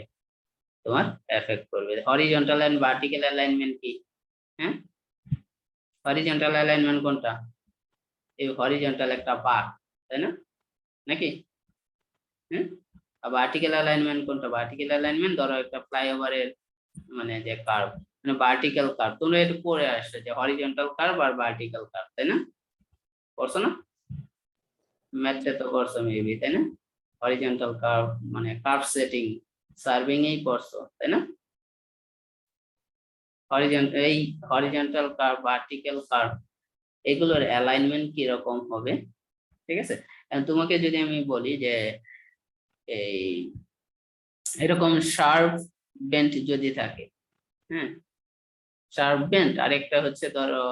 তোমার এফেক্ট করবে। হরিজন্টাল এন্ড ভার্টিক্যাল অ্যালাইনমেন্ট কি? হ্যাঁ, হরিজন্টাল অ্যালাইনমেন্ট কোনটা? এই হরিজন্টাল একটা বার, তাই না? নাকি? হ্যাঁ, আর ভার্টিক্যাল অ্যালাইনমেন্ট কোনটা? ভার্টিক্যাল অ্যালাইনমেন্ট ধরো একটা ফ্লাইওভারের মানে যে কার্ভ, মানে ভার্টিক্যাল কার্ভ, তোমরা এটা পড়ে আসছে যে হরিজন্টাল কার্ভ আর ভার্টিক্যাল কার্ভ, তাই না? পড়ছো না? ম্যাথে তো করছো মেবি, তাই না? হরিজন্টাল কার্ভ মানে কার্ভ সেটিং, সার্ভিং এই পড়ছো, তাই না? এই হরিজন্টাল কার্ভ, ভার্টিক্যাল কার্ভ, এগুলোর অ্যালাইনমেন্ট কি রকম হবে, ঠিক আছে? তোমাকে যদি আমি বলি যে এই এরকম শার্প বেন্ট যদি থাকে, হ্যাঁ, শার্প বেন্ট, আরেকটা হচ্ছে ধরো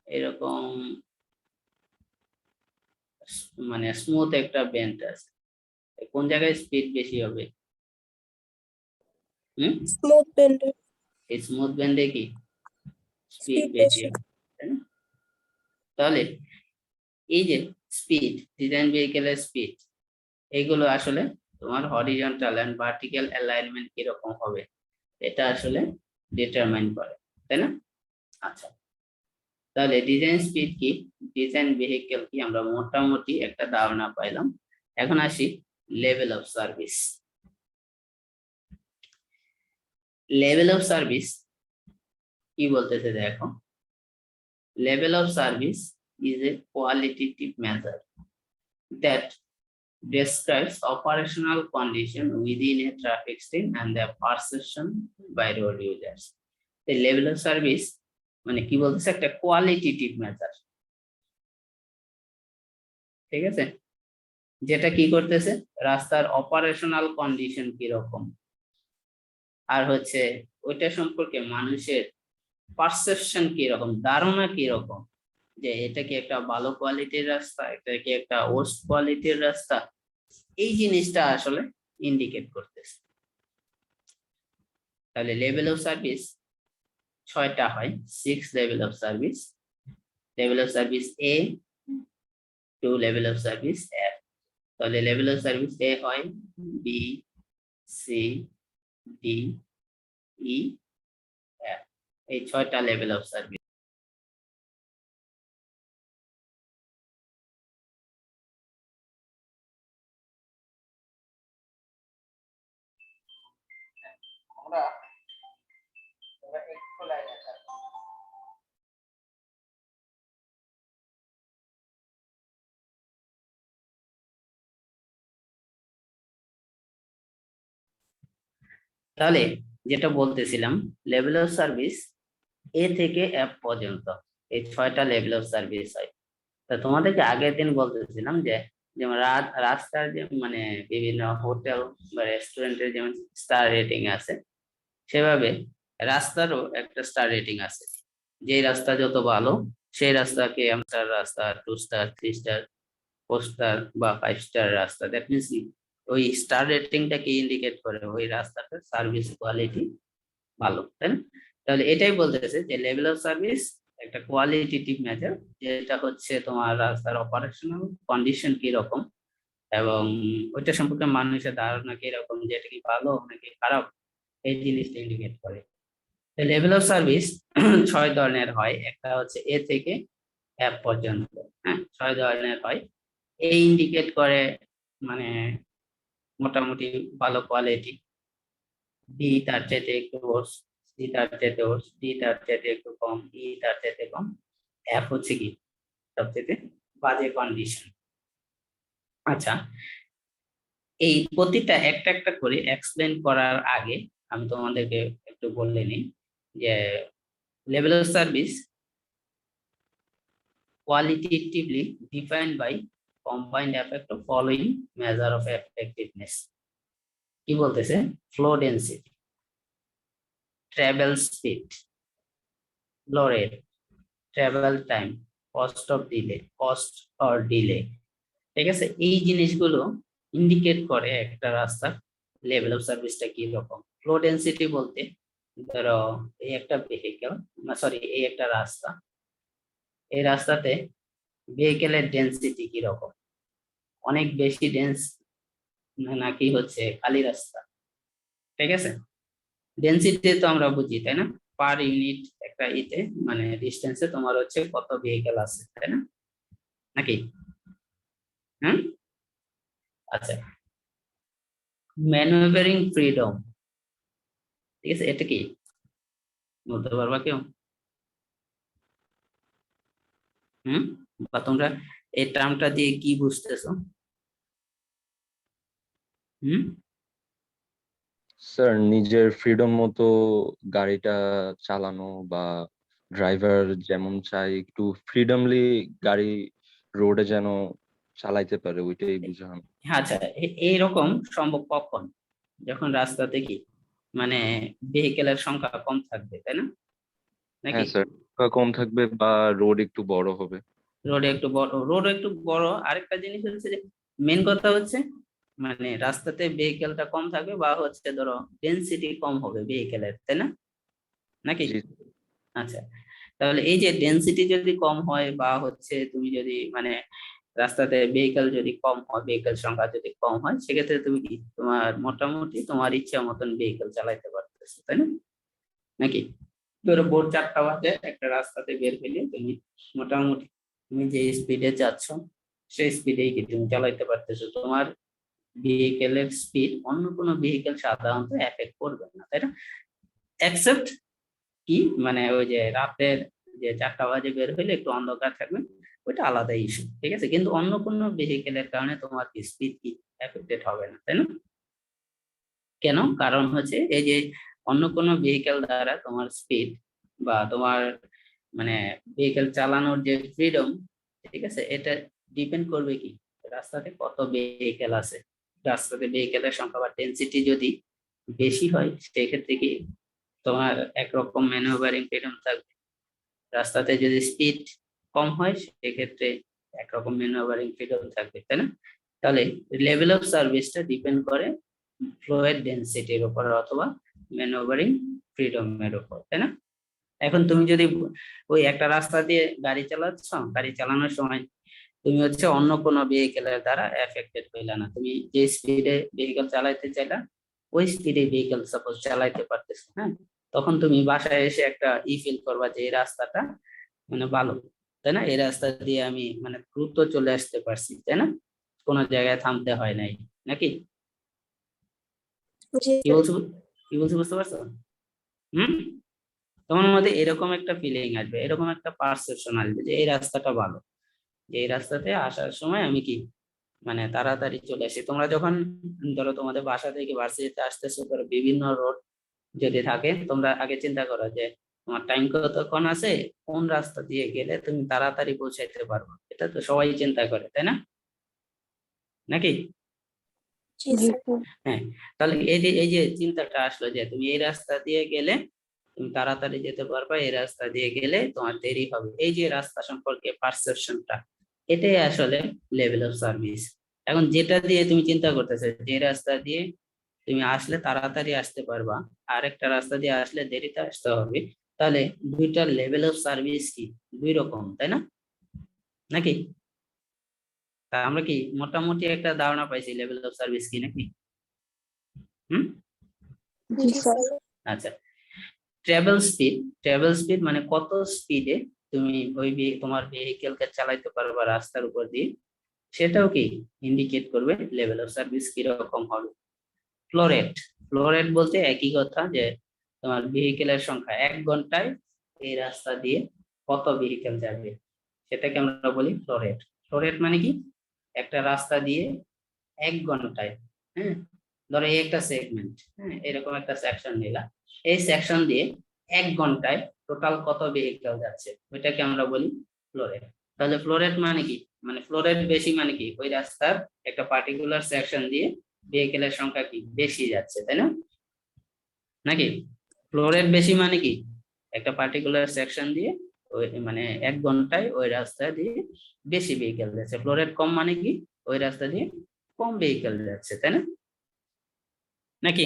এরকম মানে স্মুথ একটা বেন্ট আছে, কোন জায়গায় স্পিড বেশি হবে? স্মুথ বেন্ডে। এই স্মুথ বেন্ডে কি স্পিড স্পিড বেশি বেশি। হবে, তাই না? তাহলে এই যে স্পিড, ডিজাইন ভেহিকেলের স্পিড, এইগুলো আসলে তোমার হরিজন্টাল এন্ড ভার্টিক্যাল অ্যালাইনমেন্ট কিরকম হবে এটা আসলে ডিটারমাইন করে, তাই না? আচ্ছা, তাহলে ডিজাইন স্পিড কি, ডিজাইন ভেহিকেল কি, আমরা মোটামুটি একটা ধারণা পাইলাম। এখন আসি level of service. Level of service কি বলতেছে দেখো, level of service is a qualitative measure that describes operational condition within a traffic stream and their perception by road users. The level of service মানে কি বলতেছে, একটা qualitative measure, ঠিক আছে, যেটা কি করতেছে রাস্তার অপারেশনাল কন্ডিশন কিরকম, আর হচ্ছে ওইটা সম্পর্কে মানুষের পারসেপশন কিরকম, ধারণা কিরকম, যে এটা কি একটা ভালো কোয়ালিটির রাস্তা, এটা কি একটা ওয়ার্স্ট কোয়ালিটির রাস্তা, এই জিনিসটা আসলে ইন্ডিকেট করতেছে। তাহলে লেভেল অফ সার্ভিস 6টা হয়, 6 level of service. Level of service A to level of service F. তাহলে লেভেল অফ সার্ভিস এ হয় B, C, D, E, F, এই 6টা লেভেল অফ সার্ভিস। তাহলে যেটা বলতেছিলাম, লেভেল অফ সার্ভিস এ থেকে এফ পর্যন্ত এই 6টা লেভেল অফ সার্ভিস হয়। তা তোমাদেরকে আগের দিন বলতেছিলাম যে যেমন রাস্তার যে মানে বিভিন্ন হোটেল বা রেস্টুরেন্টের যেমন স্টার রেটিং আছে, সেভাবে রাস্তারও একটা স্টার রেটিং আছে। যে রাস্তা যত ভালো সেই রাস্তাকে আমরা রাস্তা 2 স্টার, 3 স্টার, 4 স্টার বা 5 স্টার রাস্তা। দ্যাট মিনস ওই স্টার রেটিংটাকে ইন্ডিকেট করে ওই রাস্তাটার সার্ভিস কোয়ালিটি ভালো, তাই না? তাহলে এটাই বলতেছে যে লেভেল অফ সার্ভিস একটা কোয়ালিটেটিভ মেজার, যেটা হচ্ছে তোমার রাস্তার অপারেশনাল কন্ডিশন কি রকম এবং ওইটা সম্পর্কে মানুষের ধারণা কি রকম, যেটা কি ভালো নাকি খারাপ, এই জিনিসটা ইন্ডিকেট করে। লেভেল অফ সার্ভিস 6 ধরনের হয়, একটা হচ্ছে এ থেকে এফ পর্যন্ত। হ্যাঁ, 6 ধরনের হয়। এ ইন্ডিকেট করে মানে মোটামুটি ভালো কোয়ালিটি, বি তার চাইতে একটু ওর্স, সি তার চাইতে ওর্স, ডি তার চাইতে একটু কম, ই তার চাইতে কম, এফ হচ্ছে কি সবচেয়ে বাজে কন্ডিশন। আচ্ছা, এই প্রতিটা একটা একটা করে এক্সপ্লেন করার আগে আমি তোমাদেরকে একটু বলে নিই যে level of service qualitatively defined by combined effect of following measure of effectiveness. কি বলতেছে, flow density, travel speed, flow rate, travel time, cost or delay, ঠিক আছে? এই জিনিসগুলো ইন্ডিকেট করে একটা রাস্তার লেভেল অফ সার্ভিসটা কি রকম। ফ্লো ডেন্সিটি বলতে ধরো এই একটা ভেহিকেল, এই একটা রাস্তা, এই রাস্তাতে ভেহিকেলের ডেন্সিটি কি রকম, অনেক বেশি ডেন্স নাকি হচ্ছে খালি রাস্তা, ঠিক আছে? ডেন্সিটি তো আমরা বুঝি, তাই না? পার ইউনিট একটা ইতে মানে ডিস্টেন্সে তোমার হচ্ছে কত ভেহিকেল আছে, তাই না? নাকি? হ্যাঁ, আচ্ছা। ম্যানুভারিং ফ্রিডম, ঠিক আছে, এটা কি বলতে পারবা কেউ? বা তোমরা এই টার্মটা দিয়ে কি বুঝতেছো? স্যার নিজের ফ্রিডম মতো গাড়িটা চালানো বা ড্রাইভার যেমন চাই একটু ফ্রিডমলি গাড়ি রোডে যেন চালাইতে পারে, ওইটাই বুঝান। হ্যাঁ, আচ্ছা, এইরকম সম্ভব কখন, যখন রাস্তাতে কি মানে ভেহিকেলের সংখ্যা কম থাকবে, তাই না? নাকি হ্যাঁ স্যার, কম থাকবে বা রোড একটু বড় হবে। রোড একটু বড়। আরেকটা জিনিস হচ্ছে যে মেন কথা হচ্ছে মানে রাস্তাতে ভেহিকেলটা কম থাকবে বা হচ্ছে ধরো ডেনসিটি কম হবে ভেহিকেলের, তাই না? নাকি? জি। আচ্ছা, তাহলে এই যে ডেনসিটি যদি কম হয় বা হচ্ছে তুমি যদি মানে রাস্তাতে ভেহিকল যদি কম হয়, ভেহিকল সংখ্যা যদি কম হয়, সেক্ষেত্রে তুমি কি তোমার মোটামুটি তোমার ইচ্ছা মতন ভেহিকল চালাইতে পারতেছো, তাই না? নাকি ধরো ভোর 4টা বাজে একটা রাস্তাতে বের হইলে তুমি মোটামুটি তুমি যে স্পিডে যাচ্ছ সেই স্পিডেই কি তুমি চালাইতে পারতেছো। তোমার ভেহিকেলের স্পিড অন্য কোনো ভেহিকেল সাধারণত এফেক্ট করবে না, তাই না? এক্সেপ্ট কি মানে ওই যে রাতের যে 4টা বাজে বের হইলে একটু অন্ধকার থাকবে, ওইটা আলাদা ইস্যু, ঠিক আছে? কিন্তু অন্য কোনো ভেহিকেলের কারণে তোমার স্পিড কি এফেক্টেড হবে না, তাই না? কেন? কারণ হচ্ছে এই যে অন্য কোনো ভেহিকেল দ্বারা তোমার স্পিড বা তোমার মানে ভেহিকেল চালানোর যে ফ্রিডম, ঠিক আছে, এটা ডিপেন্ড করবে কি রাস্তাতে কত ভেহিকেল আছে। রাস্তাতে ভেহিকেলের সংখ্যা বা ডেনসিটি যদি বেশি হয়, সেক্ষেত্রে কি তোমার একরকম ম্যানুভারিং ফ্রিডম থাকবে। রাস্তাতে যদি স্পিড কম হয়, সেক্ষেত্রে একরকম ম্যানুভারিং ফ্রিডম থাকবে, তাই না? তাহলে লেভেল অফ সার্ভিসটা ডিপেন্ড করে ফ্লোয়েড ডেনসিটির উপর অথবা ম্যানুভারিং ফ্রিডমের উপর, তাই না? এখন তুমি যদি ওই একটা রাস্তা দিয়ে গাড়ি চালাচ্ছ, গাড়ি চালানোর সময় তুমি হচ্ছে অন্য কোনো ভেহিকেলের দ্বারা এফেক্টেড হইলা না, তুমি যে স্পিডে ভেহিকেল চালাইতে চাইলা ওই স্পিডে ভেহিকেল সাপোজ চালাইতে পারতেছো, হ্যাঁ? তখন তুমি বাসায় এসে একটা ফিল করবা যে এই রাস্তাটা মানে ভালো, তাই না? এই রাস্তা দিয়ে আমি মানে দ্রুত চলে আসতে পারছি, তাই না? কোনো জায়গায় থামতে হয় নাই, নাকি? জি কি স্যার। বলছো, কি বলছো বুঝতে পারছো? হুম, তোমার মধ্যে এরকম একটা ফিলিং আসবে, এরকম একটা পারসেপশন আসবে যে এই রাস্তাটা ভালো, যে এই রাস্তাতে আসার সময় আমি কি মানে তাড়াতাড়ি চলে আসি। তোমরা যখন ধরো তোমাদের বাসা থেকে ভার্সিটিতে আসতেছো, ধরো বিভিন্ন রোড যদি থাকে, তোমরা আগে চিন্তা করো যে তোমার টাইম কতক্ষণ আছে, কোন রাস্তা দিয়ে গেলে তুমি তাড়াতাড়ি পৌঁছাইতে পারবে। এটা তো সবাই চিন্তা করে, তাই না? নাকি? জি জি স্যার। স্যার। হ্যাঁ, তাহলে এই যে চিন্তাটা আসলো যে তুমি এই রাস্তা দিয়ে গেলে তুমি তাড়াতাড়ি যেতে পারবা, এই রাস্তা দিয়ে গেলে তোমার দেরি হবে, এই যে রাস্তা সম্পর্কে পারসেপশনটা, এটাই আসলে লেভেল অফ সার্ভিস। এখন যেটা দিয়ে তুমি চিন্তা করতেছো যে রাস্তা দিয়ে তুমি আসলে তাড়াতাড়ি আসতে পারবা, আর একটা রাস্তা দিয়ে আসলে দেরিতে আসতে হবে, তাহলে দুইটার লেভেল অফ সার্ভিস কি দুই রকম, তাই না? নাকি? তা আমরা কি মোটামুটি একটা ধারণা পাইছি লেভেল অফ সার্ভিস কি, নাকি? হুম। জি জি স্যার। স্যার। আচ্ছা, ট্রাভেল স্পিড, ট্রাভেল স্পিড মানে কত স্পিডে তুমি ওই তোমার ভেহিকেলকে চালাইতে পারবা রাস্তার উপর দিয়ে, সেটাও কি ইন্ডিকেট করবে লেভেল অফ সার্ভিস কিরকম হবে। ফ্লো রেট, ফ্লো রেট বলতে একই কথা যে তোমার ভেহিকেলের সংখ্যা 1 ঘন্টায় এই রাস্তা দিয়ে কত ভেহিকেল যাবে, সেটাকে আমরা বলি ফ্লো রেট। ফ্লো রেট মানে কি একটা রাস্তা দিয়ে 1 ঘন্টায়, হ্যাঁ, ধরো এই একটা সেগমেন্ট, হ্যাঁ, এরকম একটা সেকশন নিলাম, এই সেকশন দিয়ে 1 ঘন্টায় টোটাল কত ভেহিকেল যাচ্ছে, ওইটাকে আমরা বলি ফ্লো রেট। তাহলে ফ্লো রেট মানে কি, মানে ফ্লো রেট বেশি মানে কি ওই রাস্তার একটা পার্টিকুলার সেকশন দিয়ে ভেহিকেলের সংখ্যা কি বেশি যাচ্ছে, তাই না? নাকি? ফ্লো রেট বেশি মানে কি একটা পার্টিকুলার সেকশন দিয়ে ওই মানে 1 ঘন্টায় ওই রাস্তা দিয়ে বেশি ভেহিকেল যাচ্ছে। ফ্লো রেট কম মানে কি ওই রাস্তা দিয়ে কম ভেহিকেল যাচ্ছে, তাই না? নাকি?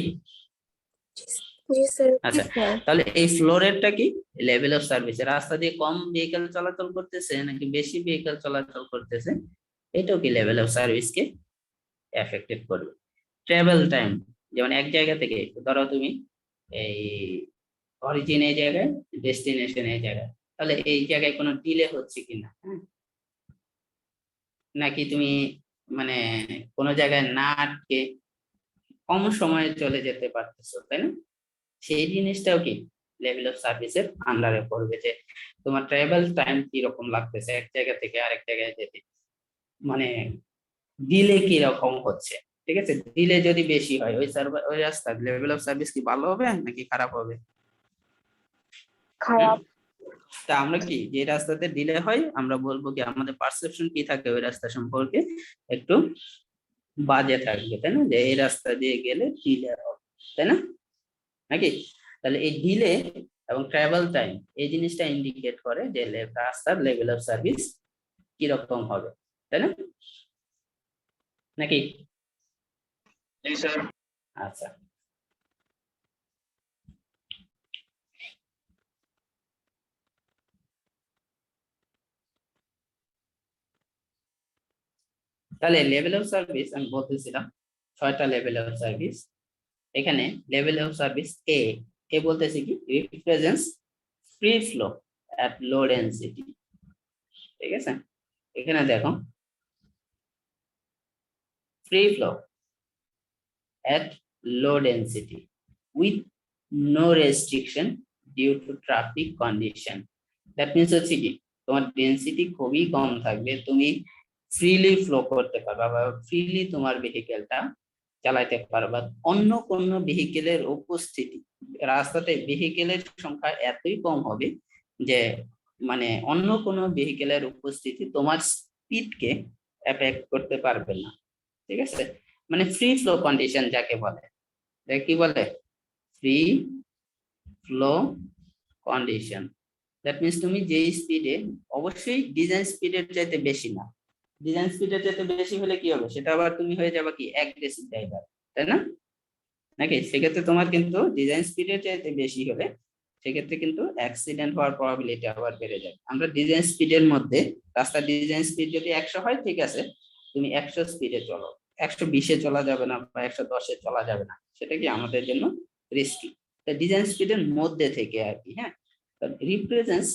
জি স্যার। আচ্ছা, স্যার। তাহলে এই ফ্লো রেটটা কি লেভেল অফ সার্ভিস, রাস্তা দিয়ে কম ভেহিকেল চলাচল করতেছে নাকি বেশি ভেহিকেল চলাচল করতেছে, এটাও কি level of service K affected করবে। ট্রাভেল টাইম, যেমন এক জায়গা থেকে ধরো তুমি এই অরিজিন এই জায়গায়, ডেস্টিনেশন এই জায়গায়, তাহলে এই জায়গায় কোনো ডিলে হচ্ছে কিনা, হ্যাঁ, নাকি তুমি মানে কোনো জায়গায় না আটকে কম সময়ে চলে যেতে পারতেছো, তাই না? সেই জিনিসটাও কি লেভেল অফ সার্ভিসের আন্ডারে পড়বে, যে তোমার ট্রাভেল টাইম কি রকম লাগতেছে এক জায়গা থেকে আরেক জায়গায় যেতে, মানে ডিলে কি রকম হচ্ছে, ঠিক আছে? ডিলে যদি বেশি হয় ওই সার্ভার ওই রাস্তার লেভেল অফ সার্ভিস কি ভালো হবে নাকি খারাপ হবে? হুম? খারাপ। তা আমরা কি যে রাস্তাতে ডিলে হয় আমরা বলবো কি আমাদের পারসেপশন কি থাকে ওই রাস্তা সম্পর্কে একটু বাজে থাকবে, তাই না? যে এই রাস্তা দিয়ে গেলে ডিলে হবে, তাই না? নাকি? তাহলে এই ডিলে এবং ট্রাভেল টাইম এই জিনিসটা ইন্ডিকেট করে যে রাস্তার লেভেল অফ সার্ভিস কিরকম হবে, তাই না? নাকি? জি স্যার। আচ্ছা, তাহলে লেভেল অফ সার্ভিস আমি বলতেছিলাম 6টা লেভেল অফ সার্ভিস। এখানে লেভেল অফ সার্ভিস এ বলতেছি কি represents free flow at low density. ঠিক আছে, এখানে দেখো free flow at low density with no restriction due to traffic condition. That means হচ্ছে কি তোমার ডেনসিটি খুবই কম থাকবে, তুমি ফ্রিলি ফ্লো করতে পারবা বা ফ্রিলি তোমার ভেহিকেলটা চালাতে পারবা। অন্য কোন ভেহিকেলের উপস্থিতি, রাস্তাতে ভেহিকেলের সংখ্যা এতই কম হবে যে মানে অন্য কোনো ভেহিকেলের উপস্থিতি তোমার স্পিডকে এফেক্ট করতে পারবে না। ঠিক আছে, মানে ফ্রি ফ্লো কন্ডিশন যাকে বলে, কি বলে free flow condition. That means তুমি যে স্পিডে, অবশ্যই ডিজাইন স্পিডের চাইতে বেশি না, ডিজাইন স্পিডের চাইতে বেশি হলে কি হবে সেটা আবার তুমি হয়ে যাবে কি অ্যাগ্রেসিভ ড্রাইভার, তাই না? নাকি সেক্ষেত্রে তোমার কিন্তু ডিজাইন স্পিডের চাইতে বেশি হলে সেক্ষেত্রে কিন্তু অ্যাক্সিডেন্ট হওয়ার প্রবাবিলিটি আবার বেড়ে যাবে। আমরা ডিজাইন স্পিডের মধ্যে, রাস্তার ডিজাইন স্পিড যদি 100 হয় ঠিক আছে, তুমি 100 স্পিডে চলো, 120-এ চলা যাবে না বা 110-এ চলা যাবে না, সেটা কি আমাদের জন্য রিস্কি। ডিজাইন স্পিডের মধ্যে থেকে আর কি। হ্যাঁ, represents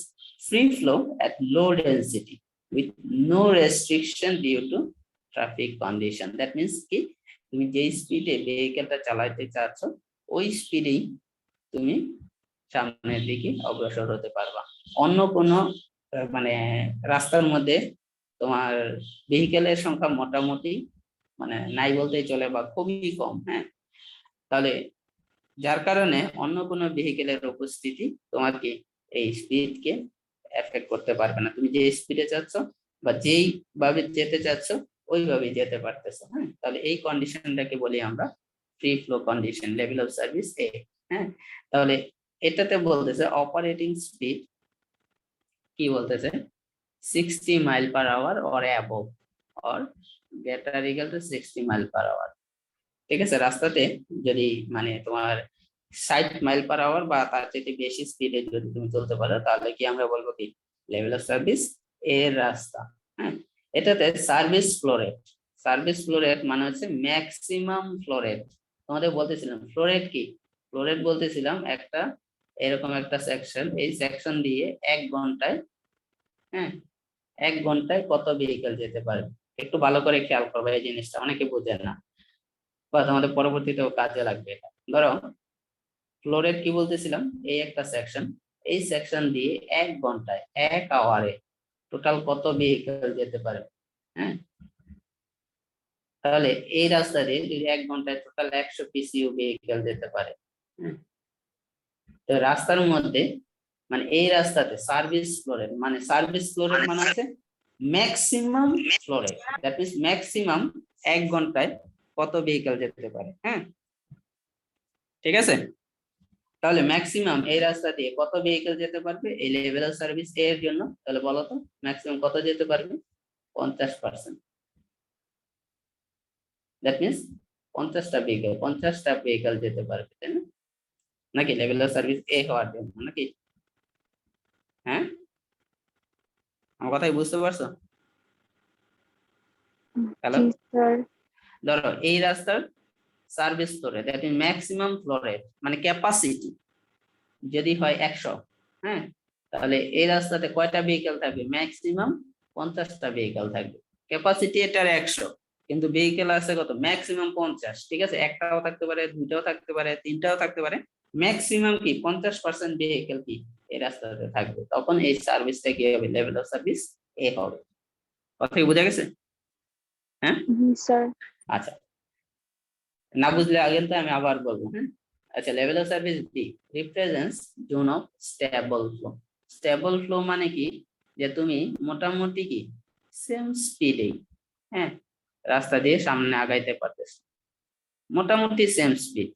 free flow at low density with no restriction due to traffic condition. That means কি তুমি যে স্পিডে ভেহিকেলটা চালাতে চাচ্ছ ওই স্পিডেই তুমি সামনের দিকে অগ্রসর হতে পারবা। অন্য কোনো মানে রাস্তার মধ্যে তোমার ভেহিকেলের সংখ্যা মোটামুটি মানে নাই বলতেই চলে বা খুবই কম। হ্যাঁ, তাহলে যার কারণে অন্য কোনো ভেহিকেলের উপস্থিতি তোমার কি এই স্পিডকে এফেক্ট করতে পারবে না। তুমি যে স্পিডে যাচ্ছ বা যেই ভাবে যেতে চাচ্ছ ওইভাবেই যেতে পারতেছো। হ্যাঁ, তাহলে এই কন্ডিশনটাকে বলি আমরা free flow condition, level of service A. হ্যাঁ, তাহলে এটাতে বলতেছে অপারেটিং স্পিড কি বলতেছে 60 mile per hour or above or greater equal to 60 mile per hour. ঠিক আছে, রাস্তাতে যদি মানে তোমার 60 মাইল পার আওয়ার বা তার থেকে বেশি স্পিডে যদি তুমি চলতে পারো তাহলে কি আমরা বলবো কি লেভেল অফ সার্ভিস এর রাস্তা। হ্যাঁ, এটাতে service flow rate, service flow rate মানে হচ্ছে ম্যাক্সিমাম ফ্লো রেট। তোমাদের বলতেছিলাম ফ্লো রেট কি, ফ্লো রেট বলতেছিলাম একটা এরকম একটা সেকশন, এই সেকশন দিয়ে 1 ঘন্টায়, হ্যাঁ 1 ঘন্টায় কত ভেহিকেল যেতে পারবে। একটু ভালো করে খেয়াল করবে এই জিনিসটা, অনেকে বোঝে না বা তোমাদের পরবর্তীতেও কাজে লাগবে এটা। ধরো ফ্লো রেট কি বলতেছিলাম, এই একটা সেকশন, এই সেকশন দিয়ে 1 ঘন্টায় 1 আওয়ারে টোটাল কত ভেহিকেল যেতে পারে। হ্যাঁ, তাহলে এই রাস্তা দিয়ে যদি 1 ঘন্টায় টোটাল 100 পিসিউ ভেহিকেল যেতে পারে। তো রাস্তার মধ্যে মানে এই রাস্তাতে সার্ভিস ফ্লো রেট মানে সার্ভিস ফ্লো রেট মানে হচ্ছে maximum flow rate, that means maximum 1 ঘন্টায় কত ভেহিকেল যেতে পারে। হ্যাঁ, ঠিক আছে, তাহলে ম্যাক্সিমাম এই রাস্তা দিয়ে কত ভেহিকেল যেতে পারবে এই লেভেল অফ সার্ভিস এর জন্য, তাহলে বলো তো ম্যাক্সিমাম কত যেতে পারবে 50%। দ্যাট মিন্স 50টা ভেহিকেল যেতে পারবে, তাই না? নাকি লেভেল অফ সার্ভিস এ হওয়ার জন্য নাকি? হ্যাঁ, আমার কথাই বুঝতে পারছো? হ্যালো, জি স্যার। ধরো এই রাস্তার service flow rate that means maximum flow rate মানে ক্যাপাসিটি যদি হয় 100, হ্যাঁ তাহলে এই রাস্তাতে কয়টা ভেহিকেল থাকবে, ম্যাক্সিমাম 50টা ভেহিকেল থাকবে। ক্যাপাসিটি এটার 100 কিন্তু ভেহিকেল আছে কত, ম্যাক্সিমাম 50। ঠিক আছে, একটাও থাকতে পারে, দুইটাও থাকতে পারে, তিনটাও থাকতে পারে, ম্যাক্সিমাম কি 50% ভেহিকেল কি এই রাস্তাতে থাকবে। তখন এই সার্ভিসটা কি হবে, লেভেল অফ সার্ভিস এ হবে। কথা কি বোঝা গেছে? হ্যাঁ, জি স্যার। আচ্ছা, না বুঝলে আগে তো আমি আবার বলবো। হ্যাঁ, আচ্ছা, level of service B represents zone of stable flow. Stable flow মানে কি যে তুমি মোটামুটি কি সেম স্পিডে, হ্যাঁ রাস্তা দিয়ে সামনে আগাইতে পারতেছো, মোটামুটি সেম স্পিড,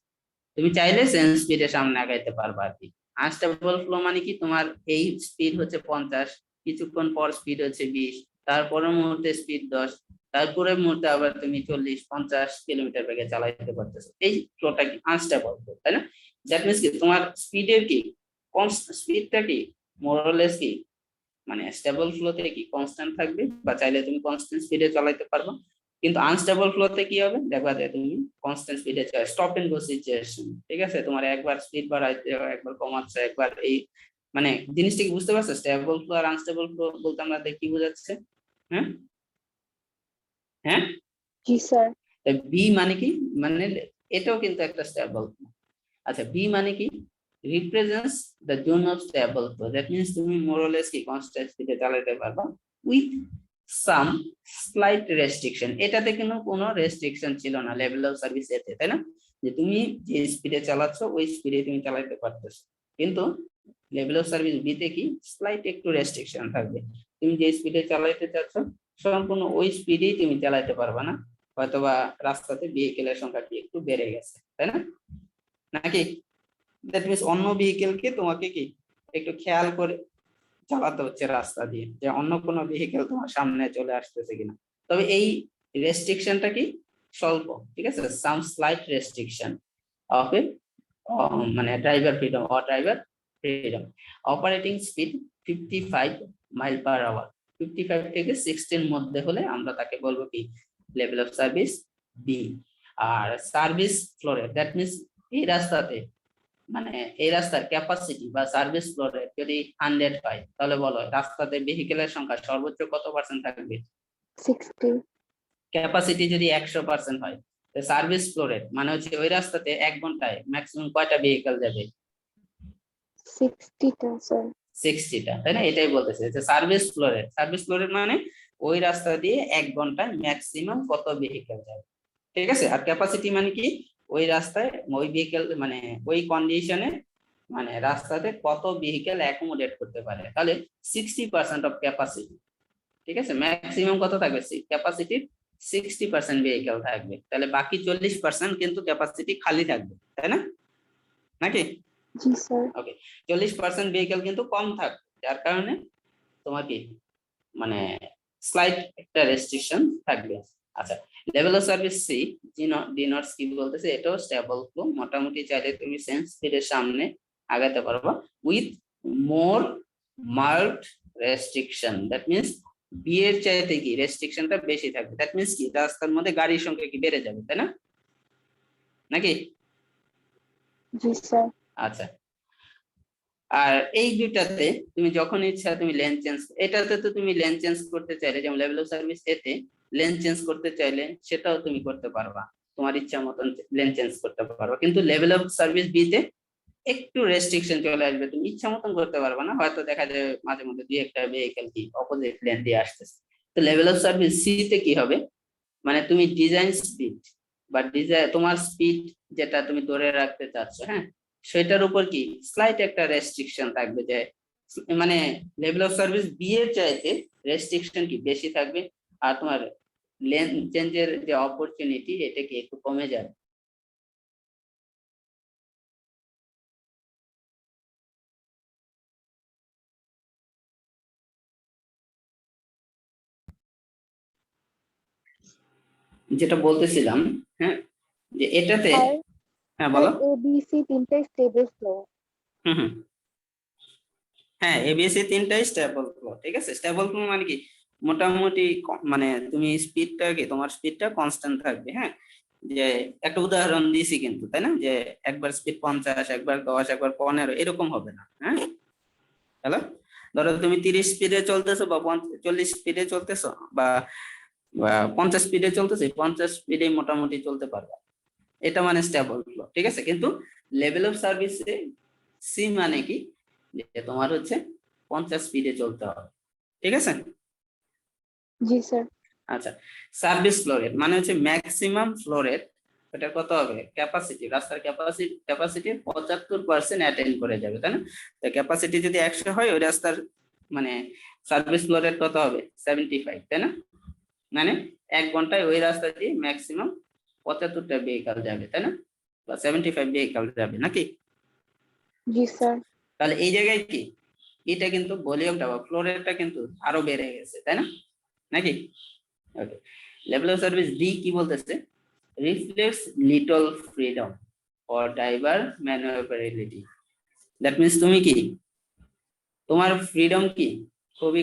তুমি চাইলে সেম স্পিডে সামনে আগাইতে পারবা আর কি। আনস্টেবল ফ্লো মানে কি তোমার এই স্পিড হচ্ছে 50, কিছুক্ষণ পর স্পিড হচ্ছে 20, তারপরের মুহূর্তে স্পিড 10, তারপরে মুহূর্তে আবার তুমি 40-50 কিলোমিটার বেগে চালাইতে পারতেছো। এই ফ্লোটা কি আনস্টেবল ফ্লো, তাই না? দ্যাট মিন্স কি তোমার স্পিডের কি স্পিডটা কি মোরলেস কি মানে স্টেবল ফ্লোতে কি কনস্ট্যান্ট থাকবে বা চাইলে তুমি কনস্ট্যান্ট স্পিডে চালাইতে পারবে, কিন্তু আনস্টেবল ফ্লোতে কি হবে দেখবা যে তুমি কনস্ট্যান্ট স্পিডে স্টপ এন্ড গো সিচুয়েশন, ঠিক আছে, তোমার একবার স্পিড বাড়াইতে একবার কমাচ্ছে একবার এই মানে জিনিসটা কি বুঝতে পারছো? স্টেবল ফ্লো আর আনস্টেবল ফ্লো বলতে আমরা কি বোঝাচ্ছে? হ্যাঁ হ্যাঁ, জি স্যার। বি মানে কি, মানে এটাও কিন্তু একটা স্টেবল ফ্লো। আচ্ছা বি মানে কি, represents the zone of stable flow, that means তুমি মোরলেস কি কনস্ট্যান্ট স্পিডে চালাতে পারবা উইথ সাম স্লাইট রেস্ট্রিকশন। এটাতে কিন্তু কোনো রেস্ট্রিকশন ছিল না লেভেল অফ সার্ভিস এতে, তাই না? যে তুমি যে স্পিডে চালাচ্ছ ওই স্পিডে তুমি চালাতে পারতেছো, কিন্তু লেভেল অফ সার্ভিস বি তে কি স্লাইট একটু রেস্ট্রিকশন থাকবে। তুমি যে স্পিডে চালাতে চাচ্ছ সম্পূর্ণ ওই স্পিডেই তুমি চালাতে পারবা না, হয়তোবা রাস্তাতে ভেহিকেলের সংখ্যা কি একটু বেড়ে গেছে, তাই না? নাকি দ্যাট মিন্স অন্য ভেহিকেলকে তোমাকে কি একটু খেয়াল করে চালাতে হচ্ছে রাস্তা দিয়ে, যে অন্য কোনো ভেহিকেল তোমার সামনে চলে আসতেছে কিনা। তবে এই রেস্ট্রিকশনটা কি স্বল্প, ঠিক আছে, some slight restriction of a মানে driver freedom or driver freedom. Operating speed 55 mile per hour, 55 থেকে 60 মধ্যে হলে আমরা তাকে বলবো কি লেভেল অফ সার্ভিস বি। আর সার্ভিস ফ্লোরে দ্যাট মিন্স এই রাস্তাতে মানে এই রাস্তার ক্যাপাসিটি বা সার্ভিস ফ্লোর রেট যদি 100 হয় তাহলে বলো রাস্তাতে ভেহিকেলের সংখ্যা সর্বোচ্চ কত পার্সেন্ট থাকবে? 60। ক্যাপাসিটি যদি 100% হয়, সার্ভিস ফ্লোর রেট মানে হচ্ছে ওই রাস্তাতে 1 ঘন্টায় ম্যাক্সিমাম কয়টা ভেহিকেল যাবে? 60টা স্যার। 60টা, তাই না? এটাই বলতেছে যে service floor rate, service floor rate মানে ওই রাস্তা দিয়ে 1 ঘন্টায় ম্যাক্সিমাম কত ভেহিকেল যাবে, ঠিক আছে। আর ক্যাপাসিটি মানে কি ওই রাস্তায় ওই ভেহিকেল মানে ওই কন্ডিশনে মানে রাস্তাতে কত ভেহিকেল অ্যাকোমোডেট করতে পারে, তাহলে 60% অফ ক্যাপাসিটি, ঠিক আছে। ম্যাক্সিমাম কত থাকবে ক্যাপাসিটির 60% ভেহিকেল থাকবে, তাহলে বাকি 40% কিন্তু ক্যাপাসিটি খালি থাকবে, তাই না? নাকি? জি স্যার। ওকে, 40% ভেহিকেল কিন্তু কম থাকবে, যার কারণে তোমার কি মানে স্লাইট একটা রেস্ট্রিকশন থাকবে। আচ্ছা লেভেল অফ সার্ভিস সি ডিনটস কি বলতেছে, এটাও স্টেবল ফ্লো, মোটামুটি চাইলে তুমি সেন্স স্পিডের সামনে আগাতে পারবা with more mild restriction, that means B এর চাইতে কি রেস্ট্রিকশনটা বেশি থাকবে, দ্যাট মিন্স কি রাস্তার মধ্যে গাড়ির সংখ্যা কি বেড়ে যাবে, তাই না? নাকি? জি স্যার। আচ্ছা আর এই দুইটাতে তুমি যখন ইচ্ছা তুমি লেন চেঞ্জ, এটাতে তো তুমি লেন চেঞ্জ করতে চাইলে যেমন লেভেল অফ সার্ভিস এতে লেন চেঞ্জ করতে চাইলে সেটাও তুমি করতে পারবা, তোমার ইচ্ছা মতন লেন চেঞ্জ করতে পারবা, কিন্তু লেভেল অফ সার্ভিস বি তে একটু রেস্ট্রিকশন চলে আসবে, তুমি ইচ্ছা মতন করতে পারবা না, হয়তো দেখা যায় মাঝে মধ্যে দুই একটা ভেহিকেল কি অপোজিট লেন দিয়ে আসতেছে। তো লেভেল অফ সার্ভিস সি তে কি হবে, মানে তুমি ডিজাইন স্পিড বা ডিজাইন তোমার স্পিড যেটা তুমি ধরে রাখতে চাচ্ছ, হ্যাঁ, সেটার উপর কি স্লাইট একটা রেস্ট্রিকশন থাকবে, যে মানে লেভেল অফ সার্ভিস বি এর চাইতে রেস্ট্রিকশন কি বেশি থাকবে, আর তোমার লেন চেঞ্জের যে অপরচুনিটি এটা কি একটু কমে যাবে। যেটা বলতেছিলাম, হ্যাঁ, যে এটাতে স্যার হ্যাঁ বলো। এবিসি তিনটাই স্টেবল ফ্লো। হুম হুম, হ্যাঁ এবিসি তিনটাই স্টেবল ফ্লো, ঠিক আছে। স্টেবল ফ্লো মানে কি মোটামুটি মানে তুমি স্পিডটা কি তোমার স্পিডটা কনস্ট্যান্ট থাকবে, হ্যাঁ, যে একটা উদাহরণ দিয়েছি কিন্তু, তাই না, যে একবার স্পিড 50 একবার 10 একবার 15 এরকম হবে না, হ্যাঁ। হ্যালো, ধরো তুমি 30 স্পিডে চলতেছো বা 40 স্পিডে চলতেছো বা 50 স্পিডে চলতেছো, 50 স্পিডে মোটামুটি চলতে পারবে, এটা মানে স্টেবল ফ্লো, ঠিক আছে। কিন্তু লেভেল অফ সার্ভিসে সি মানে কি যে তোমার হচ্ছে 50 স্পিডে চলতে হবে, ঠিক আছে। জি স্যার। আচ্ছা সার্ভিস ফ্লো রেট মানে হচ্ছে ম্যাক্সিমাম ফ্লো রেট, এটা কত হবে ক্যাপাসিটি, রাস্তার ক্যাপাসিটি 75% অ্যাটেন্ড করে যাবে, তাই না? তো ক্যাপাসিটি যদি 100 হয় ওই রাস্তার মানে সার্ভিস ফ্লো রেট কত হবে 75, তাই না? মানে 1 ঘন্টায় ওই রাস্তা দিয়ে ম্যাক্সিমাম 75টা ভেহিকল যাবে, তাই না, বা 75 ভেহিকল যাবে, নাকি? জি স্যার। তাহলে এই জায়গায় কি এটা কিন্তু ভলিউমটা বা ফ্লো রেটটা কিন্তু আরো বেড়ে গেছে, তাই না, নাকি? ওকে, লেভেল অফ সার্ভিস ডি কি বলতেছে, reflects little freedom for driver ম্যানুভারেবিলিটি, that means তুমি কি তোমার ফ্রিডম কি খুবই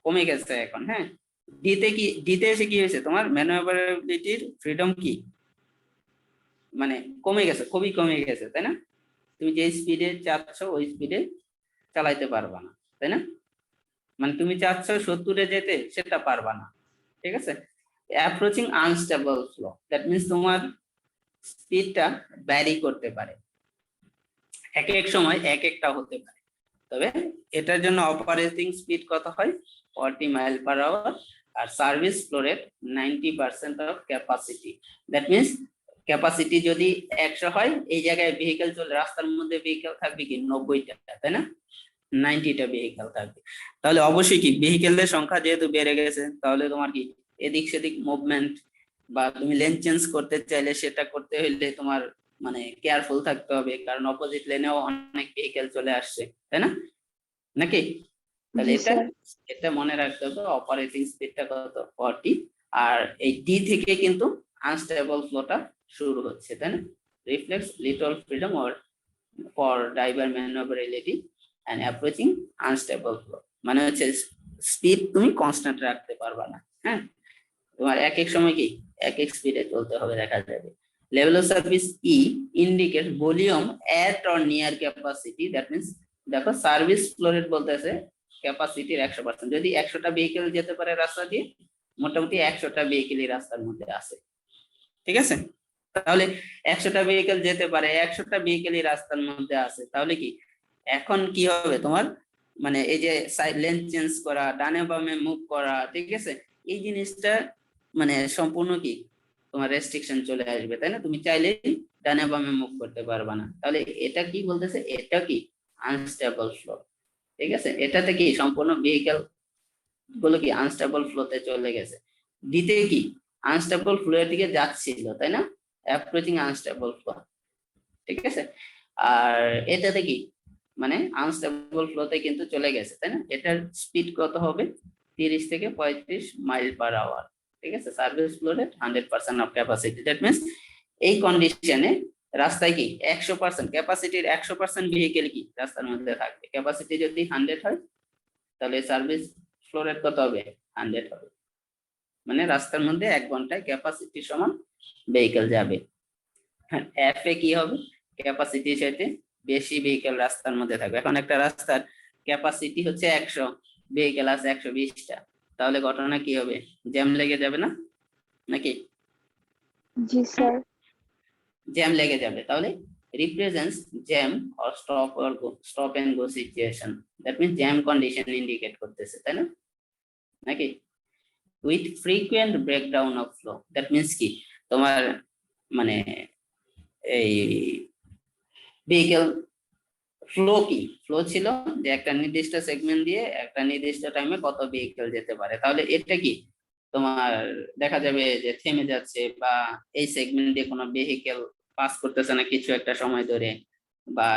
কমে গেছে এখন, হ্যাঁ, ডিতে এসে কি হয়েছে, তোমার ম্যানুভারেবিলিটির ফ্রিডম কি মানে কমে গেছে, খুবই কমে গেছে, তাই না? তুমি যে স্পিডে চাচ্ছ ওই স্পিডে চালাইতে পারবা না, তাই না? মানে তুমি চাচ্ছ 70-এ যেতে, সেটা পারবা না, ঠিক আছে? Approaching unstable flow, that means তোমার স্পিডটা ভ্যারি করতে পারে, এক এক সময় এক একটা হতে পারে। তবে এটার জন্য অপারেটিং স্পিড কত হয়, 40 মাইল পার আওয়ার, আর service flow rate 90% of capacity. That means capacity যদি 100 হয়, এই জায়গায় ভেহিকেল চলে, রাস্তার মধ্যে ভেহিকেল থাকবে কি 90টা, তাই না? 90টা ভেহিকেল থাকবে। তাহলে অবশ্যই কি ভেহিকেলের সংখ্যা যেহেতু বেড়ে গেছে, তাহলে তোমার কি এদিক সেদিক মুভমেন্ট বা তুমি লেন চেঞ্জ করতে চাইলে সেটা করতে হইলে তোমার মানে কেয়ারফুল থাকতে হবে, কারণ অপোজিট লেনেও অনেক ভেহিকেল চলে আসছে, তাই না? নাকি? তাহলে জি এটা স্যার। এটা মনে রাখতে হবে, অপারেটিং স্পিডটা কত, 40। আর এই ডি থেকে কিন্তু আনস্টেবল ফ্লোটা শুরু হচ্ছে, তাই না? Reflects little freedom or for driver manoeuvrability and approaching unstable flow, মানে হচ্ছে স্পিড তুমি কনস্ট্যান্ট রাখতে পারবা না, হ্যাঁ? তোমার এক এক সময় কি এক এক স্পিডে চলতে হবে, দেখা যাবে। Level of service E indicate volume at or near capacity, that means দেখো সার্ভিস ফ্লো রেট বলতেছে ক্যাপাসিটির 100%, যদি 100টা ভেহিকেল যেতে পারে রাস্তা দিয়ে, মোটামুটি 100টা ভেহিকেলই রাস্তার মধ্যে আছে, ঠিক আছে? তাহলে 100টা ভেহিকেল যেতে পারে, 100টা ভেহিকেলই রাস্তার মধ্যে আছে, তাহলে কি এখন কি হবে তোমার, মানে এই যে সাইড লেন চেঞ্জ করা, ডানে বামে মুভ করা, ঠিক আছে, এই জিনিসটা মানে সম্পূর্ণ কি তোমার রেস্ট্রিকশন চলে আসবে, তাই না? তুমি চাইলে ডানে বামে মুভ করতে পারবা না। তাহলে এটা কি বলতেছে, এটা কি আনস্টেবল ফ্লো, ঠিক আছে? এটাতে কি সম্পূর্ণ ভেহিকেল গুলো কি আনস্টেবল ফ্লোতে চলে গেছে। দিতে কি আনস্টেবল ফ্লো এর দিকে যাচ্ছিল, তাই না? অ্যাপ্রোচিং আনস্টেবল ফ্লো, ঠিক আছে? আর এটাতে কি মানে আনস্টেবল ফ্লোতে কিন্তু চলে গেছে, তাই না? এটার স্পিড কত হবে, 30 থেকে 35 মাইল পার আওয়ার, ঠিক আছে? Service flow rate 100% of capacity, that means এই কন্ডিশনে রাস্তায় কি 100% ক্যাপাসিটির 100% ভেহিকেল কি রাস্তার মধ্যে থাকবে। ক্যাপাসিটি যদি 100 হয়, তাহলে সার্ভিস ফ্লো রেট কত হবে, 100 হবে, মানে রাস্তার মধ্যে 1 ঘন্টায় ক্যাপাসিটি সমান ভেহিকেল যাবে। হ্যাঁ, এফ এ কি হবে, ক্যাপাসিটির সাথে বেশি ভেহিকেল রাস্তার মধ্যে থাকবে। এখন একটা রাস্তার ক্যাপাসিটি হচ্ছে 100, ভেহিকেল আছে 120টা, তাহলে ঘটনা কি হবে, জ্যাম লেগে যাবে না নাকি? জি স্যার। জ্যাম লেগে যাবে, তাহলে represents jam or stop and go situation, that means jam condition indicate করতেছে, তাই না? নাকি? with frequent breakdown of flow, that means কি তোমার মানে এই ভেহিকেল ফ্লো কি, ফ্লো ছিল যে একটা নির্দিষ্ট সেগমেন্ট দিয়ে একটা নির্দিষ্ট টাইমে কত ভেহিকেল যেতে পারে, তাহলে এটা কি তোমার দেখা যাবে যে থেমে যাচ্ছে, বা এই সেগমেন্ট দিয়ে কোনো ভেহিকেল পাস করতেছে না কিছু একটা সময় ধরে, বা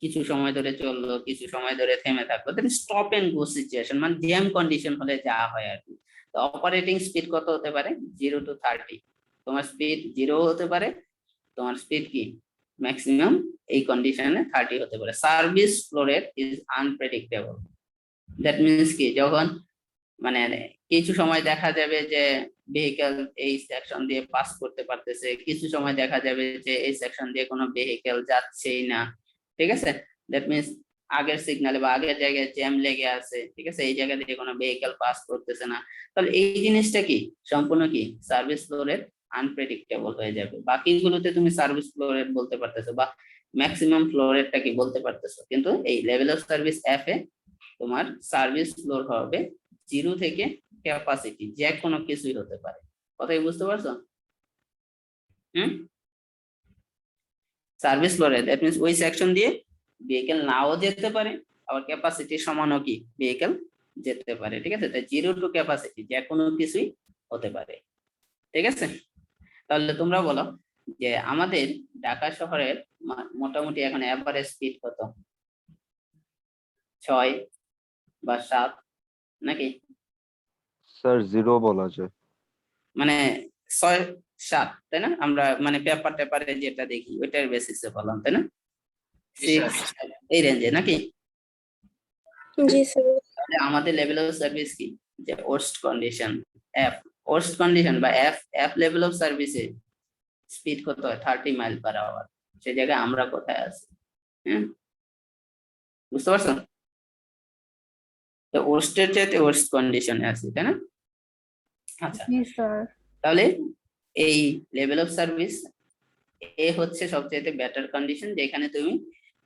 কিছু সময় ধরে চললো, কিছু সময় ধরে থেমে থাকলো, স্টপ এন্ড গো সিচুয়েশন, মানে জ্যাম কন্ডিশন হলে যা হয় আর কি। তো অপারেটিং স্পিড কত হতে পারে, 0 to 30, তোমার স্পিড 0 হতে পারে, তোমার স্পিড কি ম্যাক্সিমাম এই কন্ডিশনে 30 হতে পারে। Service flow rate is unpredictable, that means কি যখন মানে কিছু সময় দেখা যাবে যে ভেহিকেল এই সেকশন দিয়ে পাস করতে পারতেছে, কিছু সময় দেখা যাবে যে এই সেকশন দিয়ে কোনো ভেহিকেল যাচ্ছেই না, ঠিক আছে? দ্যাট মিনস আগের সিগন্যালে বা আগের জায়গায় জ্যাম লেগে আছে, ঠিক আছে, এই জায়গা দিয়ে কোনো ভেহিকেল পাস করতেছে না, তাহলে এই জিনিসটা কি সম্পূর্ণ কি সার্ভিস ফ্লো রেট আনপ্রেডিক্টেবল হয়ে যাবে। বাকিগুলোতে তুমি সার্ভিস ফ্লো রেট বলতে পারতেছো বা ম্যাক্সিমাম ফ্লো রেটটা কি বলতে পারতেছো, কিন্তু এই লেভেল অফ সার্ভিস এফ এ তোমার সার্ভিস ফ্লো হবে 0 থেকে ক্যাপাসিটি, যে কোনো কিছুই হতে পারে। কথাই বুঝতে পারছো? Service flow rate that means ওই সেকশন দিয়ে ভেহিকেল নাও যেতে পারে, আবার ক্যাপাসিটি সমানও কি ভেহিকেল যেতে পারে, ঠিক আছে? তাই 0 টু ক্যাপাসিটি যে কোনো কিছুই হতে পারে, ঠিক আছে? তাহলে তোমরা বলো যে আমাদের ঢাকা শহরের মোটামুটি এখন এভারেজ স্পিড কত, 6 বা 7 নাকি? স্যার 0 বলা যায়। মানে 6-7, তাই না? আমরা মানে পেপার টেপারে যেটা দেখি ওইটার বেসিসে বললাম, তাই না? 6 এই রেঞ্জে নাকি? জি স্যার। তাহলে আমাদের লেভেল অফ সার্ভিস কি যে worst condition F, worst condition বা এফ, এফ লেভেল অফ সার্ভিসে স্পিড কত হয় 30 মাইল পার আওয়ার, সেই জায়গায় আমরা কোথায় আছি? হ্যাঁ, বুঝতে পারছো? তো ওয়ার্স্টের চাইতে ওয়ার্স্ট কন্ডিশনে আছি, তাই না? আচ্ছা, জি স্যার। তাহলে এই লেভেল অফ সার্ভিস এ হচ্ছে সবচেয়ে বেটার কন্ডিশন, যেখানে তুমি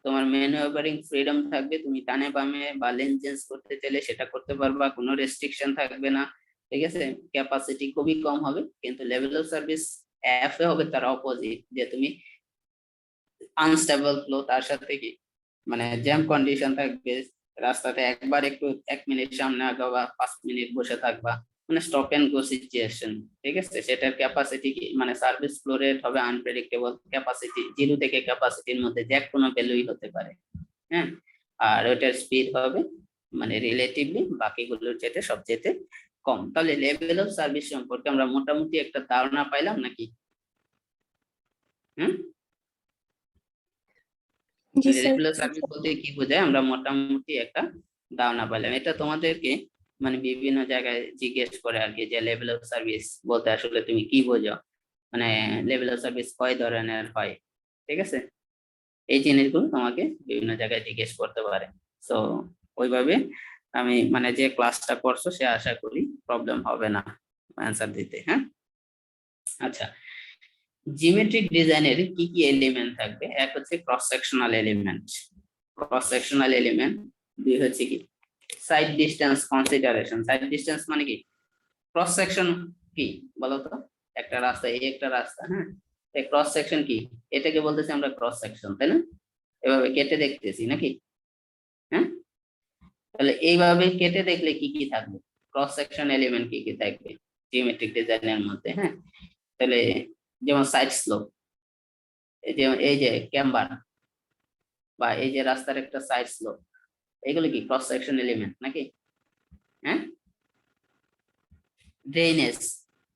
তোমার ম্যানুভারিং ফ্রিডম থাকবে, তুমি ডানে বামে বা লেন চেঞ্জ করতে চাইলে সেটা করতে পারবা, কোনো রেস্ট্রিকশন থাকবে না, ঠিক আছে? ক্যাপাসিটি খুবই কম হবে। কিন্তু লেভেল অফ সার্ভিস এফ এ হবে তার অপোজিট, যে তুমি আনস্টেবল ফ্লো, তার সাথে কি মানে জ্যাম কন্ডিশন থাকবে, রাস্তাতে একবার একটু 1 মিনিট সামনে আগাবা, 5 মিনিট বসে থাকবা, মানে স্টপ এন্ড গো সিচুয়েশন, ঠিক আছে? সেটার ক্যাপাসিটি কি মানে সার্ভিস ফ্লো রেট হবে আনপ্রেডিক্টেবল, ক্যাপাসিটি 0 থেকে ক্যাপাসিটির মধ্যে যে কোনো ভ্যালুই হতে পারে, হ্যাঁ? আর ওটার স্পিড হবে মানে রিলেটিভলি বাকিগুলোর চাইতে সবচেয়ে কম। তাহলে লেভেল অফ সার্ভিস সম্পর্কে আমরা মোটামুটি একটা ধারণা পাইলাম নাকি? হুম, জি স্যার। রেগুলার সার্ভিস বলতে কি বোঝায় আমরা মোটামুটি একটা ধারণা পেলাম। এটা তোমাদেরকে মানে বিভিন্ন জায়গায় জিজ্ঞেস করে আর কি, যে লেভেল অফ সার্ভিস বলতে আসলে তুমি কি বোঝো, মানে লেভেল অফ সার্ভিস কয় ধরনের হয়, ঠিক আছে? এই জিনিসগুলো তোমাকে বিভিন্ন জায়গায় জিজ্ঞেস করতে পারে। তো ওইভাবে আমি মানে যে ক্লাসটা করছো সে আশা করি প্রবলেম হবে না অ্যান্সার দিতে। হ্যাঁ, আচ্ছা, জিওমেট্রিক ডিজাইনের কি কি এলিমেন্ট থাকবে? এক হচ্ছে cross sectional element, cross sectional element. দুই হচ্ছে কি side distance consideration. Side distance মানে কি? ক্রস সেকশন কি বলতো? একটা রাস্তা, এই একটা রাস্তা, হ্যাঁ, এই ক্রস সেকশন কি? এটাকে বলতেছি আমরা ক্রস সেকশন, তাই না? এভাবে কেটে দেখতেছি নাকি? হ্যাঁ, তাহলে এইভাবে কেটে দেখলে কি কি থাকবে? ক্রস সেকশন এলিমেন্ট কি কি থাকবে জিওমেট্রিক ডিজাইনের মধ্যে? হ্যাঁ, তাহলে যেমন সাইড স্লোপ, এই যে ক্যাম্বার বা এই যে রাস্তার একটা সাইড স্লোপ, এগুলো কি ক্রস সেকশন এলিমেন্ট নাকি? হ্যাঁ, ড্রেনেজ,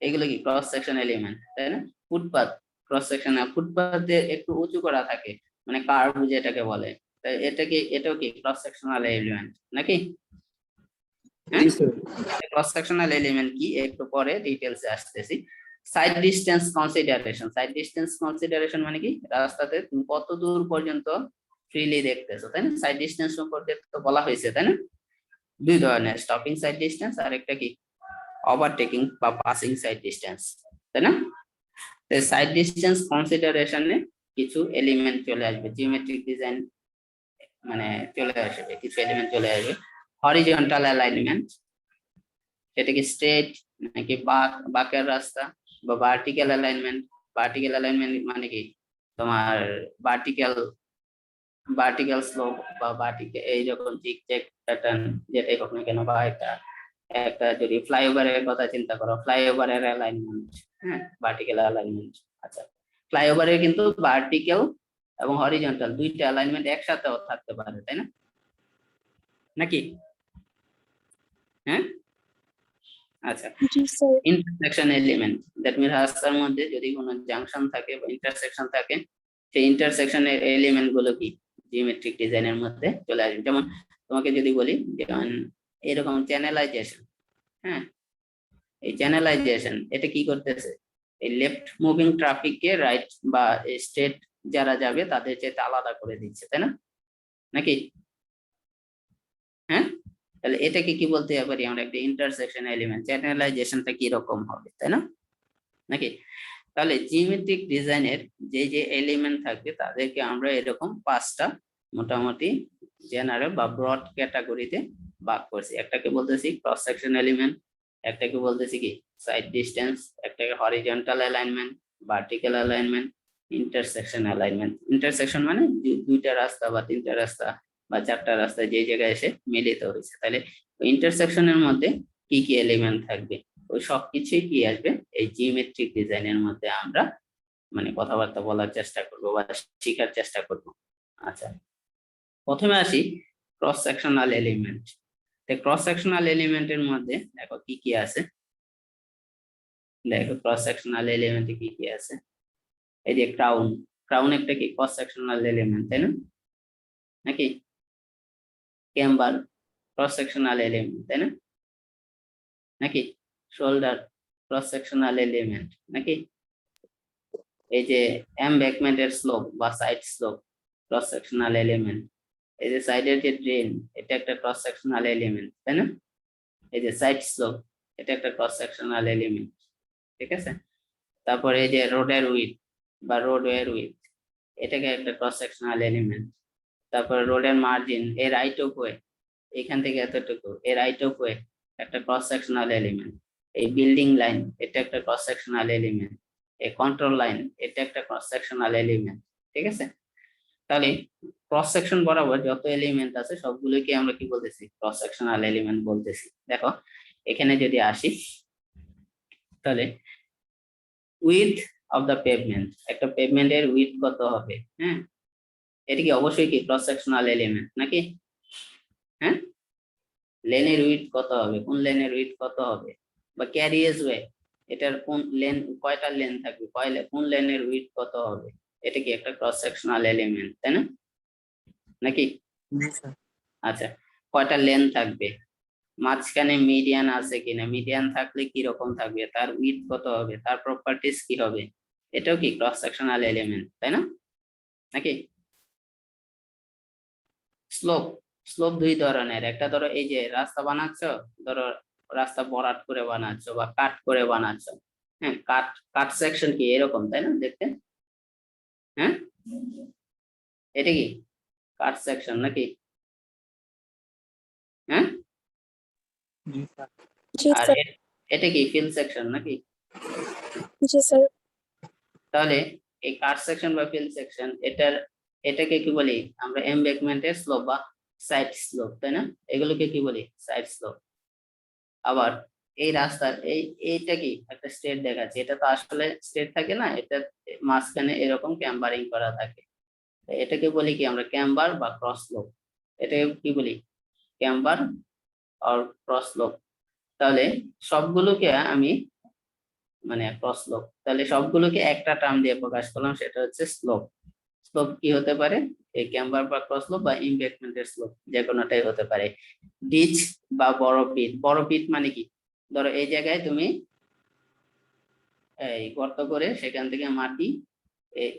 এগুলো কি ক্রস সেকশন এলিমেন্ট, তাই না? ফুটপাথ, ক্রস সেকশন, ফুটপাথে একটু উঁচু করা থাকে মানে কার্ভ যেটাকে বলে, তাই এটাও কি ক্রস সেকশনাল এলিমেন্ট নাকি? হ্যাঁ, ক্রস সেকশনাল এলিমেন্ট কি একটু পরে ডিটেইলসে আসতেছি। Side distance consideration, side distance consideration মানে কি? রাস্তাতে তুমি কত দূর পর্যন্ত ফ্রিলি দেখতেছো, তাই না? সাইড ডিসটেন্স সম্পর্কে তো বলা হয়েছে, তাই না? দুই ধরনের, স্টপিং সাইড ডিসটেন্স আর একটা কি ওভারটেকিং বা পাসিং সাইড ডিসটেন্স, তাই না? সাইড ডিসটেন্স কনসিডারেশনে কিছু এলিমেন্ট চলে আসবে, জিওমেট্রিক ডিজাইন মানে চলে আসবে, কিছু এলিমেন্ট চলে আসবে। হরিজন্টাল অ্যালাইনমেন্ট, সেটা কি স্ট্রেট নাকি বাঁকের রাস্তা, বা ভার্টিক্যাল অ্যালাইনমেন্ট। ভার্টিক্যাল অ্যালাইনমেন্ট মানে কি তোমার ভার্টিক্যাল ভার্টিক্যাল স্লোপ বা ভার্টিক্যাল এইরকম জিগজ্যাগ প্যাটার্ন যেটাই হোক না কেন, বা একটা একটা যদি ফ্লাইওভারের কথা চিন্তা করো, ফ্লাইওভারের অ্যালাইনমেন্ট, হ্যাঁ, ভার্টিক্যাল অ্যালাইনমেন্ট। আচ্ছা, ফ্লাইওভারের কিন্তু ভার্টিক্যাল এবং হরিজন্টাল দুইটা অ্যালাইনমেন্ট একসাথেও থাকতে পারে, তাই না? নাকি? হ্যাঁ, আচ্ছা, জি sir. Intersection element, that means রাস্তার মধ্যে যদি কোনো জাংশন থাকে বা ইন্টারসেকশন থাকে, সেই ইন্টারসেকশনের এলিমেন্ট গুলো কি জিওমেট্রিক ডিজাইনের মধ্যে চলে আসবে। যেমন তোমাকে যদি বলি যেমন এরকম চ্যানেলাইজেশন, হ্যাঁ, এই চ্যানেলাইজেশন এটা কি করতেছে? এই লেফট মুভিং ট্রাফিককে রাইট বা স্ট্রেট যারা যাবে তাদের চাইতে আলাদা করে দিচ্ছে, তাই না? নাকি? হ্যাঁ, তাহলে এটাকে কি বলতে পারি আমরা? একটা ইন্টারসেকশন এলিমেন্ট। চ্যানেলাইজেশনটা কি রকম হবে, তাই না? নাকি? তাহলে জিওমেট্রিক ডিজাইনের যে যে এলিমেন্ট থাকবে তাদেরকে আমরা এরকম 5টা মোটামুটি জেনারেল বা ব্রড ক্যাটাগরিতে ভাগ করছি। একটাকে বলতেছি ক্রস সেকশন এলিমেন্ট, একটাকে বলতেছি কি সাইড ডিসটেন্স, একটাকে horizontal alignment, vertical alignment, intersection alignment. Intersection মানে দুইটা রাস্তা বা তিনটা রাস্তা বা চারটা রাস্তা যে জায়গায় এসে মিলিত হয়েছে। তাহলে ইন্টারসেকশনের মধ্যে কি কি এলিমেন্ট থাকবে, ওই সবকিছুই কি আসবে এই জিওমেট্রিক ডিজাইনের মধ্যে আমরা মানে কথাবার্তা বলার চেষ্টা করব বা শেখার চেষ্টা করব। আচ্ছা, প্রথমে আসি cross sectional element. Cross sectional এলিমেন্টের মধ্যে দেখো কি কি আছে, দেখো ক্রস সেকশনাল এলিমেন্টে কি কি আছে। এই যে ক্রাউন, ক্রাউন একটা কি ক্রস সেকশনাল এলিমেন্ট, তাই না? নাকি? ক্যাম্বার ক্রস সেকশনাল এলিমেন্ট, তাই না? নাকি? শোল্ডার ক্রস সেকশনাল এলিমেন্ট নাকি? এই যে এমব্যাকমেন্টের স্লোপ বা side slope cross sectional element. এই যে সাইডের যে ড্রেন, এটা একটা ক্রস সেকশনাল এলিমেন্ট, তাই না? এই যে সাইড স্লোপ, এটা একটা ক্রস সেকশনাল এলিমেন্ট, ঠিক আছে? তারপরে এই যে রোডের উইডথ বা রোডওয়ের উইডথ, এটাকে একটা ক্রস সেকশনাল এলিমেন্ট। তারপরে রোডের মার্জিন, এর রাইট অফ ওয়ে, এখান থেকে এতটুকু, এর রাইট অফ ওয়ে একটা ক্রস সেকশনাল এলিমেন্ট। এই বিল্ডিং লাইন, এটা একটা ক্রস সেকশনাল এলিমেন্ট। এই কন্ট্রোল লাইন, এটা একটা ক্রস সেকশনাল এলিমেন্ট, ঠিক আছে? তাহলে ক্রস সেকশন বরাবর যত এলিমেন্ট আছে সবগুলোকে আমরা কি বলতেছি? ক্রস সেকশনাল এলিমেন্ট বলতেছি। দেখো এখানে যদি আসি, তাহলে উইথ অফ দ্য পেভমেন্ট, একটা পেভমেন্টের উইথ কত হবে? হ্যাঁ, এটা কি অবশ্যই কি ক্রস সেকশনাল এলিমেন্ট নাকি? হ্যাঁ, লেনের উইথ কত হবে? কোন লেনের উইথ কত হবে? বা ক্যারিয়েজ ওয়ে, এটার কোন লেন, কয়টা লেন থাকবে, কোন লেনের উইথ কত হবে? এটা কি একটা ক্রস সেকশনাল এলিমেন্ট, তাই না? নাকি? আচ্ছা, কয়টা লেন থাকবে, মাঝখানে মিডিয়ান আছে কিনা, মিডিয়ান থাকলে কি রকম থাকবে, তার উইথ কত হবে, তার প্রপার্টিজ কি হবে, এটাও কি ক্রস সেকশনাল এলিমেন্ট, তাই না? নাকি? স্লোপ, স্লোপ দুই ধরনের, একটা ধরো এই যে রাস্তা বানাচ্ছ, ধরো রাস্তা ভরাট করে বানাচ্ছ বা কাট করে বানাচ্ছ, হ্যাঁ, কাট কাট সেকশন কি এরকম, তাই না দেখতে? হ্যাঁ, এটা কি কাট সেকশন নাকি? হ্যাঁ, জি আর স্যার। এটা কি ফিল সেকশন নাকি? জি স্যার। তাহলে এই কাট সেকশন বা ফিল সেকশন, এটাকে কি বলি আমরা? এমব্যাকমেন্টের স্লোপ বা সাইড স্লোপ, তাই না? এগুলোকে কি বলি? Side slope. আবার এই রাস্তার এইটা কি একটা স্ট্রেট দেখাচ্ছে, এটা তো আসলে স্ট্রেট থাকে না, এটা মাঝখানে এরকম ক্যাম্বারিং করা থাকে, এটাকে বলি কি আমরা? ক্যাম্বার বা ক্রস স্লোপ। এটাকে কি বলি? ক্যাম্বার আর ক্রস স্লোপ। তাহলে সবগুলোকে আমি মানে ক্রস স্লোপ, তাহলে সবগুলোকে একটা টার্ম দিয়ে প্রকাশ করলাম, সেটা হচ্ছে স্লোপ। স্লোপ কি হতে পারে? এই ক্যাম্বার বা ক্রস স্লোপ বা এমব্যাকমেন্টের স্লোপ, যে কোনোটাই হতে পারে। ডিচ বা বড় পিট, বড় পিট মানে কি? ধরো এই জায়গায় তুমি এই গর্ত করে সেখান থেকে মাটি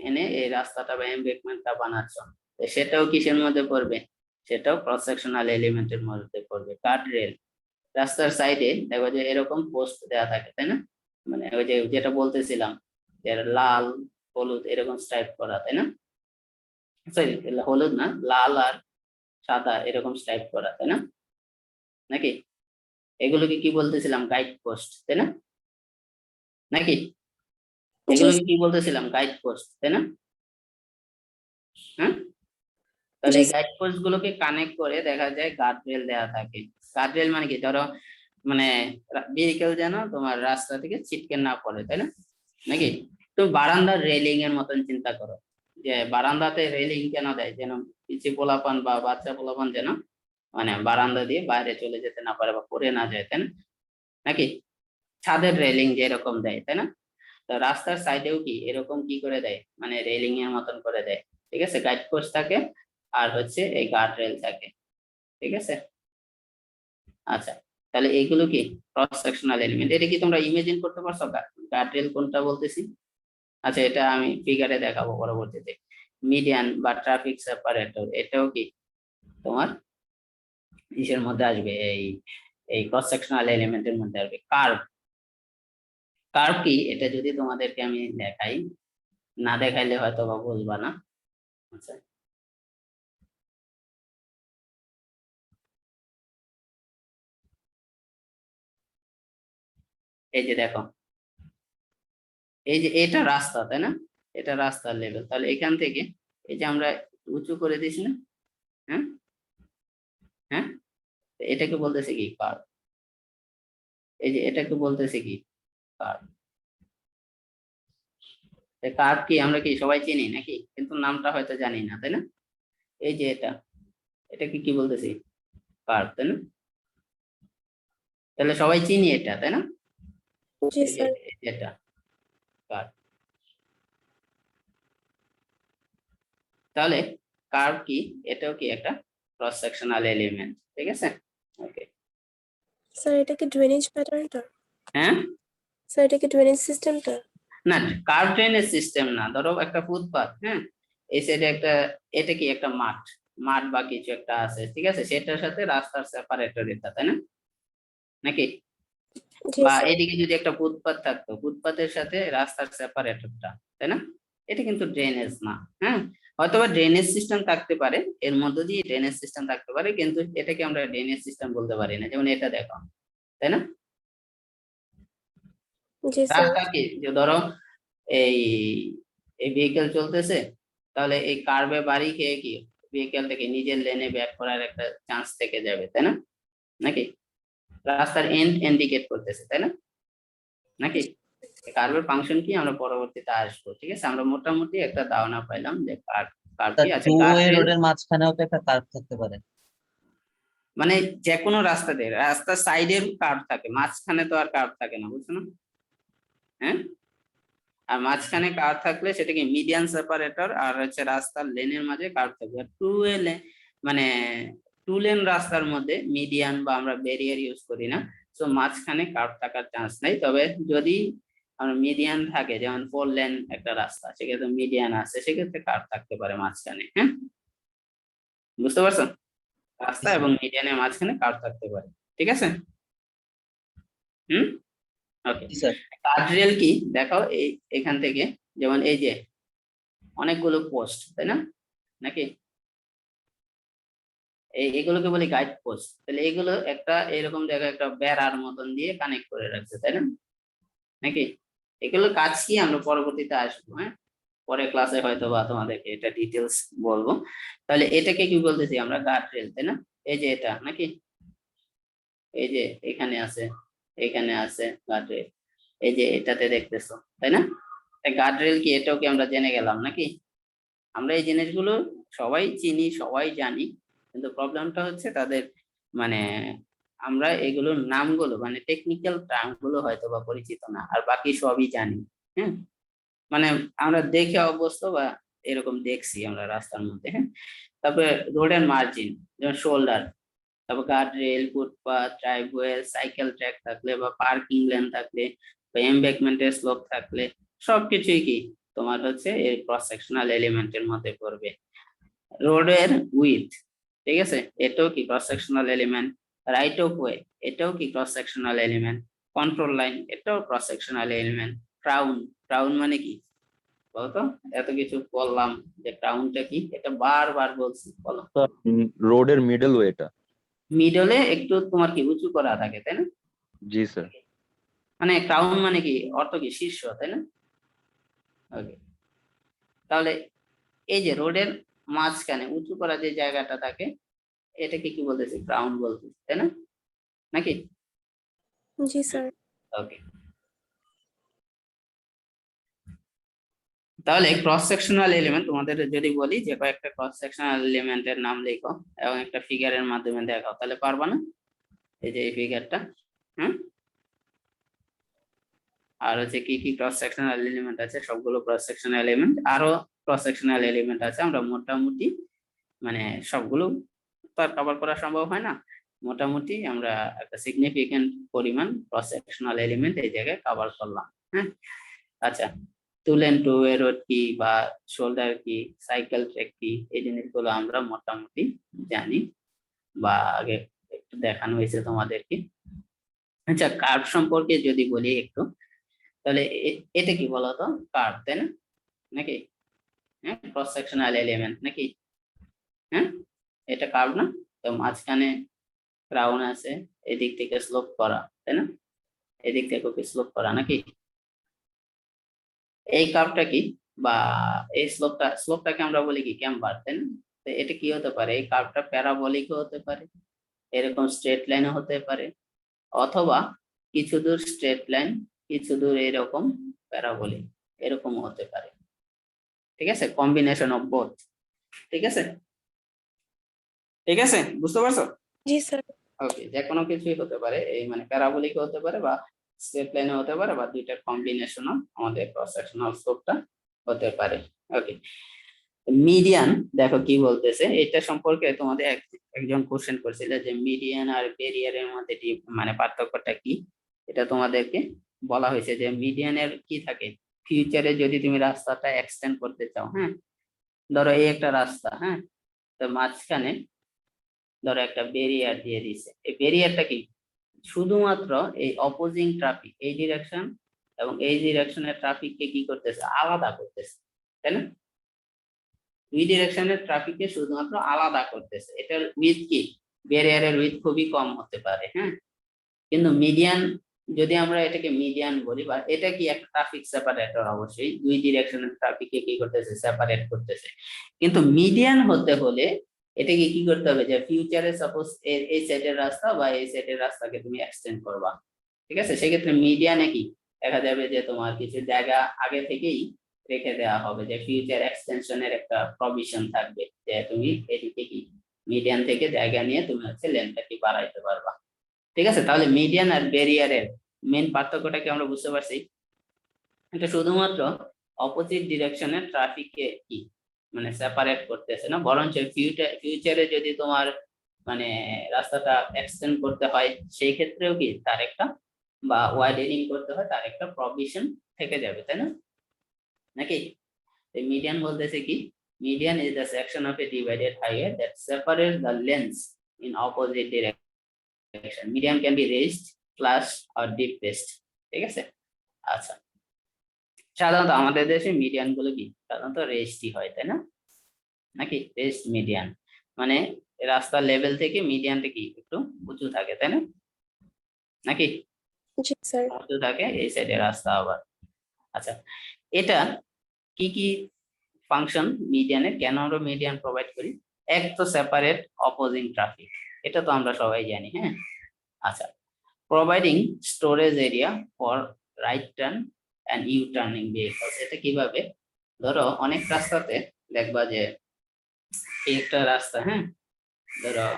এনে এই রাস্তাটা বা এমব্যাকমেন্টটা বানাচ্ছ, সেটাও কিসের মধ্যে পড়বে? সেটাও ক্রস সেকশনাল এলিমেন্টের মধ্যে পড়বে। গার্ড রেল, রাস্তার সাইডে দেখো যে এরকম পোস্ট দেওয়া থাকে, তাই না? মানে ওই যে যেটা বলতেছিলাম, যে লাল হলুদ এরকম স্ট্রাইপ করা, তাই না? সরি, হলুদ না, লাল আর সাদা এরকম স্ট্রাইপ করা, তাই না? নাকি? এগুলোকে কি বলতেছিলাম? গাইড পোস্ট, তাই না? নাকি? জি এগুলোকে কি বলতেছিলাম? গাইড পোস্ট, তাই না? হ্যাঁ, তাহলে জি এই গাইড পোস্ট গুলোকে কানেক্ট করে দেখা যায় গার্ড রেল দেওয়া থাকে। গার্ড রেল মানে কি? ধরো মানে ভেহিকেল যেন তোমার রাস্তা থেকে ছিটকে না পড়ে, তাই না? নাকি? তুমি বারান্দার রেলিং এর মতন চিন্তা করো, যে বারান্দাতে রেলিং কেন দেয়? যেন পিচি পোলাপান বা বাচ্চা পোলাপান যেন মানে বারান্দা দিয়ে বাইরে চলে যেতে না পারে বা পড়ে না যায়, তাই না? নাকি? ছাদের রেলিং যেরকম দেয়, তাই না? তো রাস্তার সাইডেও কি এরকম কি করে দেয়? মানে রেলিং এর মতন করে দেয়, ঠিক আছে? গাইড পোস্ট থাকে আর হচ্ছে এই গার্ড রেল থাকে, ঠিক আছে? আচ্ছা, তাহলে এইগুলো কি ক্রস সেকশনাল এলিমেন্ট। এটা কি তোমরা ইমাজিন করতে পারছো গার্ড রেল কোনটা বলতেছি? আচ্ছা, এটা আমি ফিগারে দেখাবো পরবর্তীতে। মিডিয়ান বা ট্রাফিক সেপারেটর, এটাও কি তোমার ইসের মধ্যে আসবে, এই এই ক্রস সেকশনাল এলিমেন্টের মধ্যে আসবে। কার্ভ, কার্ভ কি এটা যদি তোমাদেরকে আমি দেখাই, না দেখাইলে হয়তো বা বুঝবা না। আচ্ছা, এই যে দেখো, এই যে এটা রাস্তা, তাই না? এটা রাস্তার লেভেল, তাহলে এখান থেকে এই যে আমরা উঁচু করে দিছি না? হ্যাঁ, হ্যাঁ, তো এটাকে বলতেছে কি? কার্ভ। এই যে এটাকে বলতেছে কি? কার্ভ। কার্ভ কি আমরা কি সবাই চিনি নাকি? কিন্তু নামটা হয়তো জানি না, তাই না? এই যে এটাকে কি বলতেছি? কার্ভ, তাই না? তাহলে সবাই চিনি এটা, তাই না? জি এই যে স্যার। এটা কার্ভ। তাহলে কার্ভ কি? এটাও কি একটা ক্রস সেকশনাল এলিমেন্ট, ঠিক আছে? ওকে। স্যার এটা কি ড্রেনেজ প্যাটার্নটা? হ্যাঁ, স্যার এটা কি ড্রেনেজ সিস্টেমটা? না কার ড্রেনেজ সিস্টেম না, ধরো একটা ফুটপাথ, হ্যাঁ, এই সাইডে একটা, এটা কি একটা মাঠ, মাঠ বা কিছু একটা আছে, ঠিক আছে, সেটার সাথে রাস্তার সেপারেটর এটা, তাই না, নাকি? জি বা স্যার। এদিকে যদি একটা ফুটপাথ থাকতো, ফুটপাথের সাথে রাস্তার সেপারেটরটা, তাই না? এটা কিন্তু ড্রেনেজ না। হ্যাঁ, হয়তোবা ড্রেনেজ সিস্টেম থাকতে পারে, এর মধ্য দিয়ে ড্রেনেজ সিস্টেম থাকতে পারে, কিন্তু এটাকে আমরা ড্রেনেজ সিস্টেম বলতে পারি না। যেমন এটা দেখো, তাই না? জি স্যার। রাস্তা কি, যে ধরো এই এই ভেহিকেল চলতেছে, তাহলে এই কার্ভে বাড়ি খেয়ে কি ভেহিকেল থেকে নিজের লেনে ব্যাক করার একটা চান্স থেকে যাবে, তাই না? নাকি রাস্তার এন্ড ইন্ডিকেট করতেছে, তাই না? নাকি কার্ভের ফাংশন কি আমরা পরবর্তীতে আসবো, ঠিক আছে, আমরা মোটামুটি একটা ধারণা পাইলাম যে কার্ভ কি আছে। টু ওয়ে গার্ডরেল রোডের মাঝখানেও তো একটা কার্ভ থাকতে পারে। মানে যে কোনো রাস্তা দিয়ে, রাস্তার সাইডের কার্ভ থাকে, মাঝখানে তো আর কার্ভ থাকে না, বুঝছো না? হ্যাঁ, আর মাঝখানে কার্ভ থাকলে সেটাকে মিডিয়ান সেপারেটর, আর হচ্ছে রাস্তার লেনের মাঝে কার্ভ থাকবে। আর টু ওয়ে মানে টু লেন রাস্তার মধ্যে মিডিয়ান বা আমরা ব্যারিয়ার ইউজ করি না, তো মাঝখানে কার্ভ থাকার চান্স নাই। তবে যদি আমরা মিডিয়ান থাকে, যেমন 4 লেন একটা রাস্তা, সেক্ষেত্রে মিডিয়ান আছে, সেক্ষেত্রে কার্ভ থাকতে পারে মাঝখানে। হ্যাঁ, বুঝতে পারছো? রাস্তা এবং মিডিয়ানের মাঝখানে কার্ভ থাকতে পারে, ঠিক আছে। হুম, ওকে। জি স্যার। গার্ডরেল কি দেখো, এই এখান থেকে, যেমন এই যে অনেকগুলো পোস্ট, তাই না, নাকি এগুলোকে বলি গাইড পোস্ট, তাহলে এগুলো একটা এরকম জায়গায় একটা বেড়ার মতন দিয়ে কানেক্ট করে রাখছে, তাই না, নাকি? এগুলো কাজ কি আমরা পরবর্তীতে আসবো, হ্যাঁ, পরে ক্লাসে হয়তো বা তোমাদেরকে এটা ডিটেলস বলবো। তাহলে এটাকে কি বলতেছি আমরা, গার্ডরেল, তাই না? এই যে এটা, নাকি এই যে এখানে আছে, এখানে আছে গার্ডরেল, এই যে এটাতে দেখতেছো, তাই না? গার্ডরেল কি, এটাও কি আমরা জেনে গেলাম, নাকি? আমরা এই জিনিসগুলো সবাই চিনি, সবাই জানি, কিন্তু প্রবলেমটা হচ্ছে তাদের মানে আমরা এগুলোর নামগুলো মানে টেকনিক্যাল টার্ম গুলো হয়তো বা পরিচিত না, আর বাকি সবই জানি। হ্যাঁ, মানে আমরা দেখে অভ্যস্ত বা এরকম দেখছি আমরা রাস্তার মধ্যে। হ্যাঁ, তারপরে রোডের মার্জিন, যেমন শোল্ডার, তারপর guard rail, footpath, driveway, cycle track থাকলে বা পার্কিং লেন থাকলে বা এমব্যাঙ্কমেন্টের স্লোপ থাকলে সবকিছুই কি তোমার হচ্ছে এই ক্রস সেকশনাল এলিমেন্টের মধ্যে পড়বে। রোডের উইথ, ঠিক আছে, এটাও কি cross sectional element. Right of way, এটাও কি cross sectional element. Control line, এটাও cross sectional element. Crown, crown মানে কি বলতো? এত কিছু বললাম যে ক্রাউনটা কি, এটা বারবার বলছি, বলো। রোডের মিডল ওয়েটা। মিডলে একটু তোমার কি উঁচু করা থাকে, তাই না? জি স্যার। মানে ক্রাউন মানে কি অর্থ কি শীর্ষ, তাই না? ওকে, তাহলে এই যে রোডের মাঝখানে উঁচু করা যে জায়গাটা থাকে, এটাকে কি বলতেছি, ক্রাউন বলতেছি, তাই না, নাকি? জি স্যার। ওকে, তাহলে ক্রস সেকশনাল এলিমেন্ট তোমাদের যদি বলি যে কয়েকটা ক্রস সেকশনাল এলিমেন্টের নাম লেখো এবং একটা ফিগারের মাধ্যমে দেখাও, তাহলে পারবা না? এই যে এই ফিগারটা, হ্যাঁ, আর হচ্ছে কি কি ক্রস সেকশনাল এলিমেন্ট আছে, সবগুলো ক্রস সেকশনাল এলিমেন্ট, আরো ক্রস সেকশনাল এলিমেন্ট আছে, আমরা মোটামুটি মানে সবগুলো তো আর কভার করা সম্ভব হয় না, মোটামুটি আমরা একটা সিগনিফিকেন্ট পরিমাণ ক্রস সেকশনাল এলিমেন্ট এই জায়গায় কভার করলাম। হ্যাঁ, আচ্ছা, two lane two way road কি বা শোল্ডার কি, সাইকেল ট্র্যাক কি, এই জিনিসগুলো আমরা মোটামুটি জানি বা আগে একটু দেখানো হয়েছে তোমাদেরকে। আচ্ছা, কার্ভ সম্পর্কে যদি বলি একটু, তাহলে এটা কি বলতো, কার্ভ, তাই না, নাকি? হ্যাঁ, ক্রস সেকশনাল এলিমেন্ট, নাকি? হ্যাঁ, এটা কার্ভ না? তো মাঝখানে ক্রাউন আছে, এদিক থেকে স্লোপ করা, তাই না, এদিক থেকে স্লোপ করা, নাকি? এই কার্ভটা কি বা এই স্লোপটাকে আমরা বলি কি ক্যাম্বার, তাই না? তো এটা কি হতে পারে, এই কার্ভটা প্যারাবোলিক হতে পারে, এরকম স্ট্রেট লাইন হতে পারে, অথবা কিছু দূর স্ট্রেট লাইন, কিছু দূর এরকম প্যারাবোলিক, এরকম হতে পারে, ঠিক আছে, কম্বিনেশন অফ বোথ, ঠিক আছে, ঠিক আছে, বুঝতে পারছো? জি স্যার। ওকে, যে কোনো কিছুই হতে পারে, এই মানে প্যারাবোলিক হতে পারে বা স্ট্রেট লাইনে হতে পারে বা দুইটার কম্বিনেশন আমাদের ক্রস সেকশনাল স্লোপটা হতে পারে। ওকে, মিডিয়ান দেখো কি বলতেছে, এটা সম্পর্কে তোমাদের একজন কোশ্চেন করছিল যে মিডিয়ান আর বেরিয়ারের মধ্যে মানে পার্থক্যটা কি। এটা তোমাদেরকে বলা হয়েছে যে মিডিয়ানের কি থাকে, ফিউচারে যদি তুমি রাস্তাটা এক্সটেন্ড করতে চাও, হ্যাঁ, ধরো এই একটা রাস্তা, হ্যাঁ, তো মাঝখানে ধরো একটা ব্যারিয়ার দিয়ে দিছে। এই ব্যারিয়ারটা কি, শুধুমাত্র এই অপোজিং ট্রাফিক, এই ডিরেকশন এবং এই ডিরেকশনের ট্রাফিককে কি করতেছে, আলাদা করতেছে, তাই না? দুই ডিরেকশনের ট্রাফিককে শুধুমাত্র আলাদা করতেছে। এটার উইথ কি, ব্যারিয়ারের উইথ খুবই কম হতে পারে, হ্যাঁ। কিন্তু মিডিয়ান, যদি আমরা এটাকে মিডিয়ান বলি, বা এটা কি একটা ট্রাফিক সেপারেটর, অবশ্যই দুই ডিরেকশনের ট্রাফিককে কি করতেছে, সেপারেট করতেছে। কিন্তু মিডিয়ান হতে হলে এটাকে কি করতে হবে, যে ফিউচারে সাপোজ এই সাইডের রাস্তা বা এই সাইডের রাস্তাকে তুমি এক্সটেন্ড করবা, ঠিক আছে, সেক্ষেত্রে মিডিয়ানে কি দেখা যাবে যে তোমার কিছু জায়গা আগে থেকেই রেখে দেওয়া হবে, যে ফিউচার এক্সটেনশনের একটা প্রভিশন থাকবে, যে তুমি এদিকে কি মিডিয়ান থেকে জায়গা নিয়ে তুমি হচ্ছে লেনটা কি বাড়াইতে পারবা, ঠিক আছে। তাহলে মিডিয়ান আর ব্যারিয়ারের মেইন পার্থক্যটা কি আমরা বুঝতে পারছি? এটা শুধুমাত্র অপোজিট ডিরেকশনের ট্রাফিককে কি মানে সেপারেট করতেছে না, বরঞ্চ ফিউচারে যদি তোমার মানে রাস্তাটা এক্সটেন্ড করতে হয়, সেই ক্ষেত্রেও কি তার একটা, বা ওয়াইডেনিং করতে হয়, তার একটা প্রভিশন থেকে যাবে, তাই না? নাকি? মিডিয়ান বলতেছে কি, median is the section of a divided highway that separates the lanes in opposite direction. Median can be raised, flush or depressed, ঠিক আছে। আচ্ছা, সাধারণত আমাদের দেশে মিডিয়ান গুলো কি সাধারণত রেস্টই হয়, তাই না? নাকি রেস্ট মিডিয়ান মানে রাস্তার লেভেল থেকে মিডিয়ানটা কি একটু উঁচু থাকে, তাই না? নাকি জি স্যার। উঁচু থাকে, এই সাইডে রাস্তা আবার। আচ্ছা, এটা কি কি ফাংশন মিডিয়ানে, কেন আমরা মিডিয়ান প্রোভাইড করি? এক তো সেপারেট অপোজিং ট্রাফিক, এটা তো আমরা সবাই জানি, হ্যাঁ। আচ্ছা, providing storage area for right turn and U turning vehicles. এটা কিভাবে, ধরো অনেক রাস্তাতে দেখবা যে এই একটা রাস্তা, হ্যাঁ, ধরো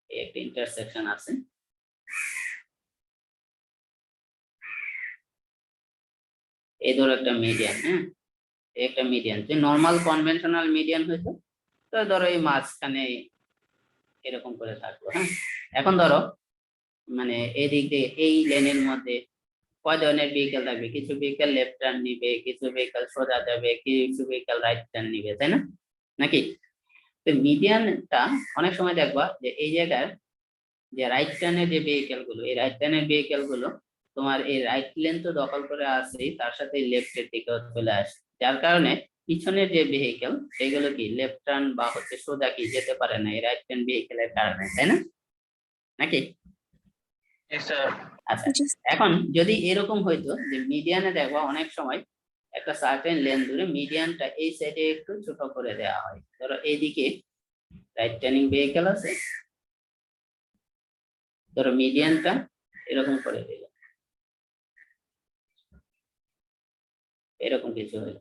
এই একটা ইন্টারসেকশন আছে, এই ধরো একটা মিডিয়ান, হ্যাঁ, একটা মিডিয়ান, যে নর্মাল কনভেনশনাল মিডিয়ান হইতো, তো ধরো এই মাঝখানে এরকম করে থাকলো, হ্যাঁ। এখন ধরো মানে এই দিক দিয়ে এই লেনের মধ্যে কয় ধরনের ভেহিকেল থাকবে, কিছু ভেহিকেল লেফট টার্ন নিবে, কিছু ভেহিকেল সোজা যাবে, কিছু ভেহিকেল রাইট টার্ন নিবে, তাই না? নাকি? তো মিডিয়ানটা অনেক সময় দেখবা যে এই জায়গায় যে রাইট টার্নের যে ভেহিকেল গুলো, এই রাইট টার্নের ভেহিকেল গুলো তোমার এই রাইট লেন তো দখল করে আসেই, তার সাথে লেফটের দিকে চলে আসে, যার কারণে পিছনের যে ভেহিকেল সেগুলো কি লেফট টার্ন বা হচ্ছে সোজা কি যেতে পারে না এই রাইট টার্ন ভেহিকেলের কারণে, তাই না? নাকি? জি স্যার। আচ্ছা, জি এখন যদি এরকম হইতো যে মিডিয়ানে দেখবা অনেক সময় একটা সার্টেন লেন ধরে মিডিয়ানটা এই সাইডে একটু ছোট করে দেওয়া হয়, ধরো এইদিকে রাইট টার্নিং ভেহিকেল আছে, ধরো মিডিয়ানটা এরকম করে দিল, এরকম কিছু হলো,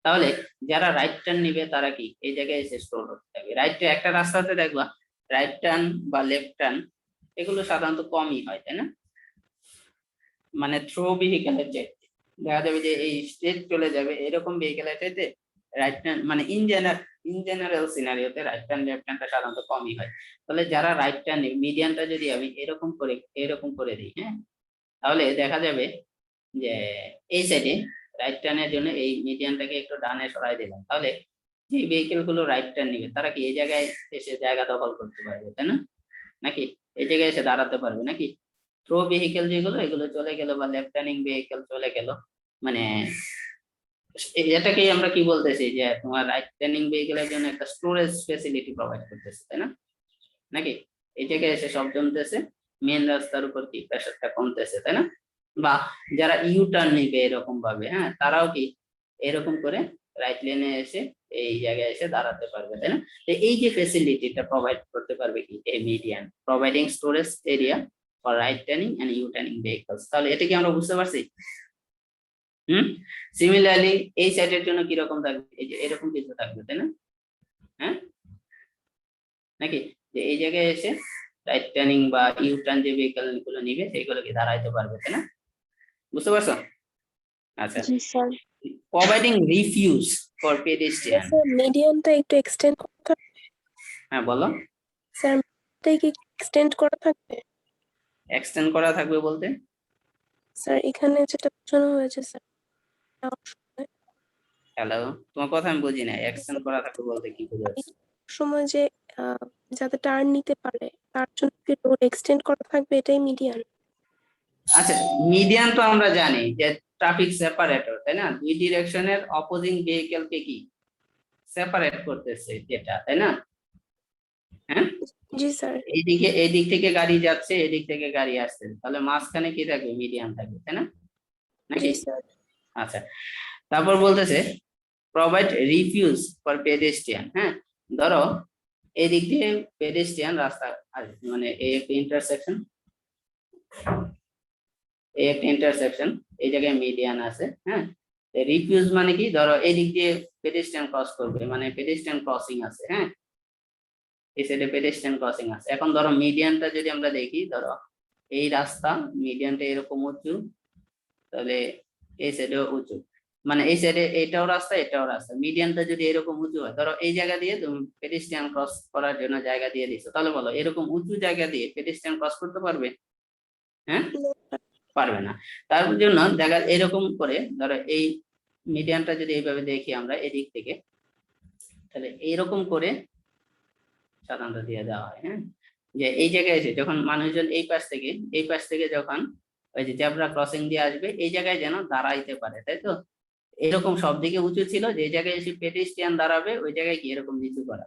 তাহলে যারা রাইট টার্ন নিবে তারা কি এই জায়গায় এসে স্টোর হতে থাকবে। রাইট একটা রাস্তাতে দেখবা রাইট টার্ন বা লেফট টার্ন এগুলো সাধারণত কমই হয়, তাই না? মানে থ্রো ভেহিকেলের চাইতে দেখা যাবে যে এই স্ট্রেট চলে যাবে এরকম ভেহিকেলের চাইতে রাইট টার্ন মানে ইন জেনারেল সিনারিওতে রাইট টার্ন লেফট টার্নটা সাধারণত কমই হয়। তাহলে যারা রাইট টার্ন মিডিয়ানটা যদি আমি এরকম করে দিই, হ্যাঁ, তাহলে দেখা যাবে যে এই সাইডে রাইট টার্নের জন্য এই মিডিয়ানটাকে একটু ডানে সরাই দিলাম, তাহলে যে ভেহিকেল গুলো রাইট টার্ন নিবে তারা কি এই জায়গায় এসে জায়গা দখল করতে পারবে, তাই না? নাকি এই জায়গায় এসে দাঁড়াতে পারবে, নাকি? থ্রো ভেহিকেল যেগুলো এগুলো চলে গেল বা লেফট টার্নিং ভেহিকেল চলে গেল, মানে এটাকেই আমরা কি বলতেছি যে তোমার রাইট টার্নিং ভেহিকেলের জন্য একটা স্টোরেজ ফ্যাসিলিটি প্রোভাইড করতেছে, তাই না? নাকি এই জায়গায় এসে সব জমতেছে, মেন রাস্তার উপর কি প্রেসারটা কমতেছে, তাই না? বা যারা ইউ টার্ন নিবে এরকম ভাবে, হ্যাঁ, তারাও কি এরকম করে রাইট লেনে এসে এই জায়গায় এসে দাঁড়াতে পারবে, তাই না? তো এই যে ফ্যাসিলিটিটা প্রোভাইড করতে পারবে কি এই median, providing storage area for right turning and U turning vehicles. তাহলে এটা কি আমরা বুঝতে পারছি? সিমিলারলি এই সাইডের জন্য কি রকম থাকবে, এই যে এরকম কিছু থাকবে, তাই না? হ্যাঁ, নাকি যে এই জায়গায় এসে রাইট টার্নিং বা ইউ টার্ন যে ভেহিকেল গুলো নিবে সেগুলোকে দাঁড়াইতে পারবে, তাই না? বুঝতে পারছো? আচ্ছা, জি sir. Providing refuge for pedestrian. Sir মিডিয়ানটা একটু এক্সটেন্ড করা থাকবে হ্যাঁ বলো, স্যার, মিডিয়ানটা কি এক্সটেন্ড করা থাকবে এক্সটেন্ড করা থাকবে বলতে? স্যার? এখানে যেটা বোঝানো হয়েছে স্যার, হ্যালো, তোমার কথা আমি বুঝি না, এক্সটেন্ড করা থাকবে বলতে কি বোঝাচ্ছ? সময় যে যাতে টার্ন নিতে পারে তার জন্য কি রোড এক্সটেন্ড করা থাকবে, এটাই মিডিয়ান? আচ্ছা, মিডিয়ান তো আমরা জানি যে ট্রাফিক সেপারেটর, তাই না? দুই ডিরেকশনের অপোজিং ভেহিকেলকে কি সেপারেট করতেছে যেটা, তাই না? হ্যাঁ, জি স্যার। এইদিকে এই দিক থেকে গাড়ি যাচ্ছে, এদিক থেকে গাড়ি আসছে, তাহলে মাঝখানে কি থাকবে? মিডিয়ান থাকবে, তাই না? নাকি? জি স্যার। আচ্ছা, তারপর বলতেছে প্রোভাইড রিফিউজ ফর পেডেস্ট্রিয়ান। হ্যাঁ, ধরো এই দিক দিয়ে পেডেস্ট্রিয়ান রাস্তা আসবে, মানে এই একটা ইন্টারসেকশন, এই একটা ইন্টারসেকশন, এই জায়গায় মিডিয়ান আছে। হ্যাঁ, রিফিউজ মানে কি? ধরো এই দিক দিয়ে পেডেস্ট্রিয়ান ক্রস করবে, মানে পেডেস্ট্রিয়ান ক্রসিং আছে। হ্যাঁ, এই সাইডে পেডেস্ট্রিয়ান ক্রসিং আছে। এখন ধরো মিডিয়ানটা যদি আমরা দেখি, ধরো এই রাস্তা, মিডিয়ানটা এরকম উঁচু, তাহলে এই সাইডেও উঁচু, মানে এই সাইডে এটাও রাস্তা এটাও রাস্তা, মিডিয়ানটা যদি এরকম উঁচু হয়, ধরো এই জায়গা দিয়ে তুমি পেডেস্ট্রিয়ান ক্রস করার জন্য জায়গা দিয়ে দিছো, তাহলে বলো এরকম উঁচু জায়গা দিয়ে পেডেস্ট্রিয়ান ক্রস করতে পারবে? হ্যাঁ, পারবে না। তার জন্য জায়গা এরকম করে, ধরো এই মিডিয়ানটা যদি এইভাবে দেখি আমরা এদিক থেকে, তাহলে এইরকম করে সাধারণত দিয়ে দেওয়া হয়। হ্যাঁ, যে এই জায়গায় এসে যখন মানুষজন এই পাশ থেকে যখন ওই যে জেব্রা ক্রসিং দিয়ে আসবে, এই জায়গায় যেন দাঁড়াইতে পারে, তাই তো? এরকম সব দিকে উঁচু ছিল, যে জায়গায় এসে পেডেস্ট্রিয়ান দাঁড়াবে ওই জায়গায় কি এরকম নিচু করা।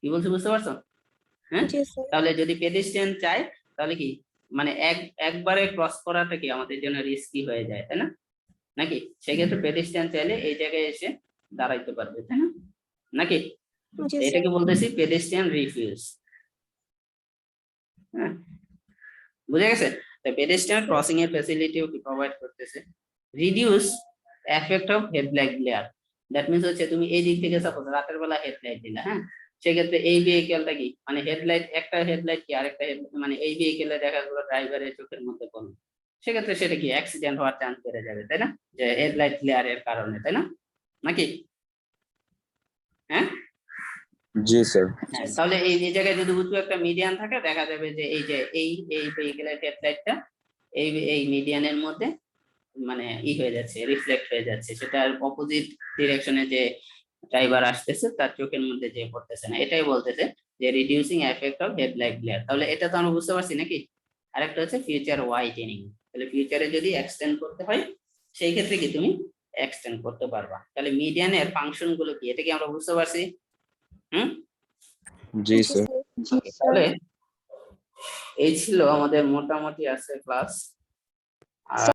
কি বলছি বুঝতে পারছো? হ্যাঁ, জি স্যার। তাহলে যদি পেডেস্ট্রিয়ান চাই, তাহলে কি মানে একবারে ক্রস করাটা কি আমাদের জন্য রিস্কি হয়ে যায়, তাই না? নাকি? সেক্ষেত্রে পেডেস্ট্রিয়ান চাইলে এই জায়গায় এসে দাঁড়াইতে পারবে, তাই না? নাকি? জি এটাকে স্যার। বলতেছি পেডেস্ট্রিয়ান রিফিউজ। হ্যাঁ, বুঝে গেছে? পেডেস্ট্রিয়ান ক্রসিং এর ফ্যাসিলিটিও কি প্রোভাইড করতেছে। Reduce effect of headlight glare, that means হচ্ছে তুমি এই দিক থেকে সাপোজ রাতের বেলা হেডলাইট দিলা, হ্যাঁ, সেক্ষেত্রে এই ভেহিকেলটা কি মানে হেডলাইট, একটা হেডলাইট কি আরেকটা মানে এই ভেহিকেলে দেখা গেলো ড্রাইভারের চোখের মধ্যে পড়লো, সেক্ষেত্রে সেটা কি অ্যাক্সিডেন্ট হওয়ার চান্স বেড়ে যাবে, তাই না? যে হেডলাইট গ্লেয়ারের কারণে, তাই না? নাকি? হ্যাঁ, জি স্যার। হ্যাঁ, তাহলে এই জায়গায় যদি উঁচু একটা মিডিয়ান থাকে, দেখা যাবে যে এই যে এই ভেহিকেলের হেডলাইটটা এই মিডিয়ানের মধ্যে মানে হয়ে যাচ্ছে, রিফ্লেক্ট হয়ে যাচ্ছে, সেটার অপোজিট ডিরেকশনে যে ড্রাইভার আসতেছে তার চোখের মধ্যে যে পড়তেছে না, এটাই বলতেছে যে reducing effect of headlight glare. তাহলে এটা তো আমরা বুঝতে পারছি নাকি? আরেকটা হচ্ছে ফিউচার হোয়াইটেনিং, তাহলে ফিউচারে যদি এক্সটেন্ড করতে হয় সেই ক্ষেত্রে কি তুমি এক্সটেন্ড করতে পারবা। তাহলে মিডিয়ানের ফাংশন গুলো কি, এটা কি আমরা বুঝতে পারছি? জি জি স্যার। স্যার। তাহলে এই ছিল আমাদের মোটামুটি আছে ক্লাস।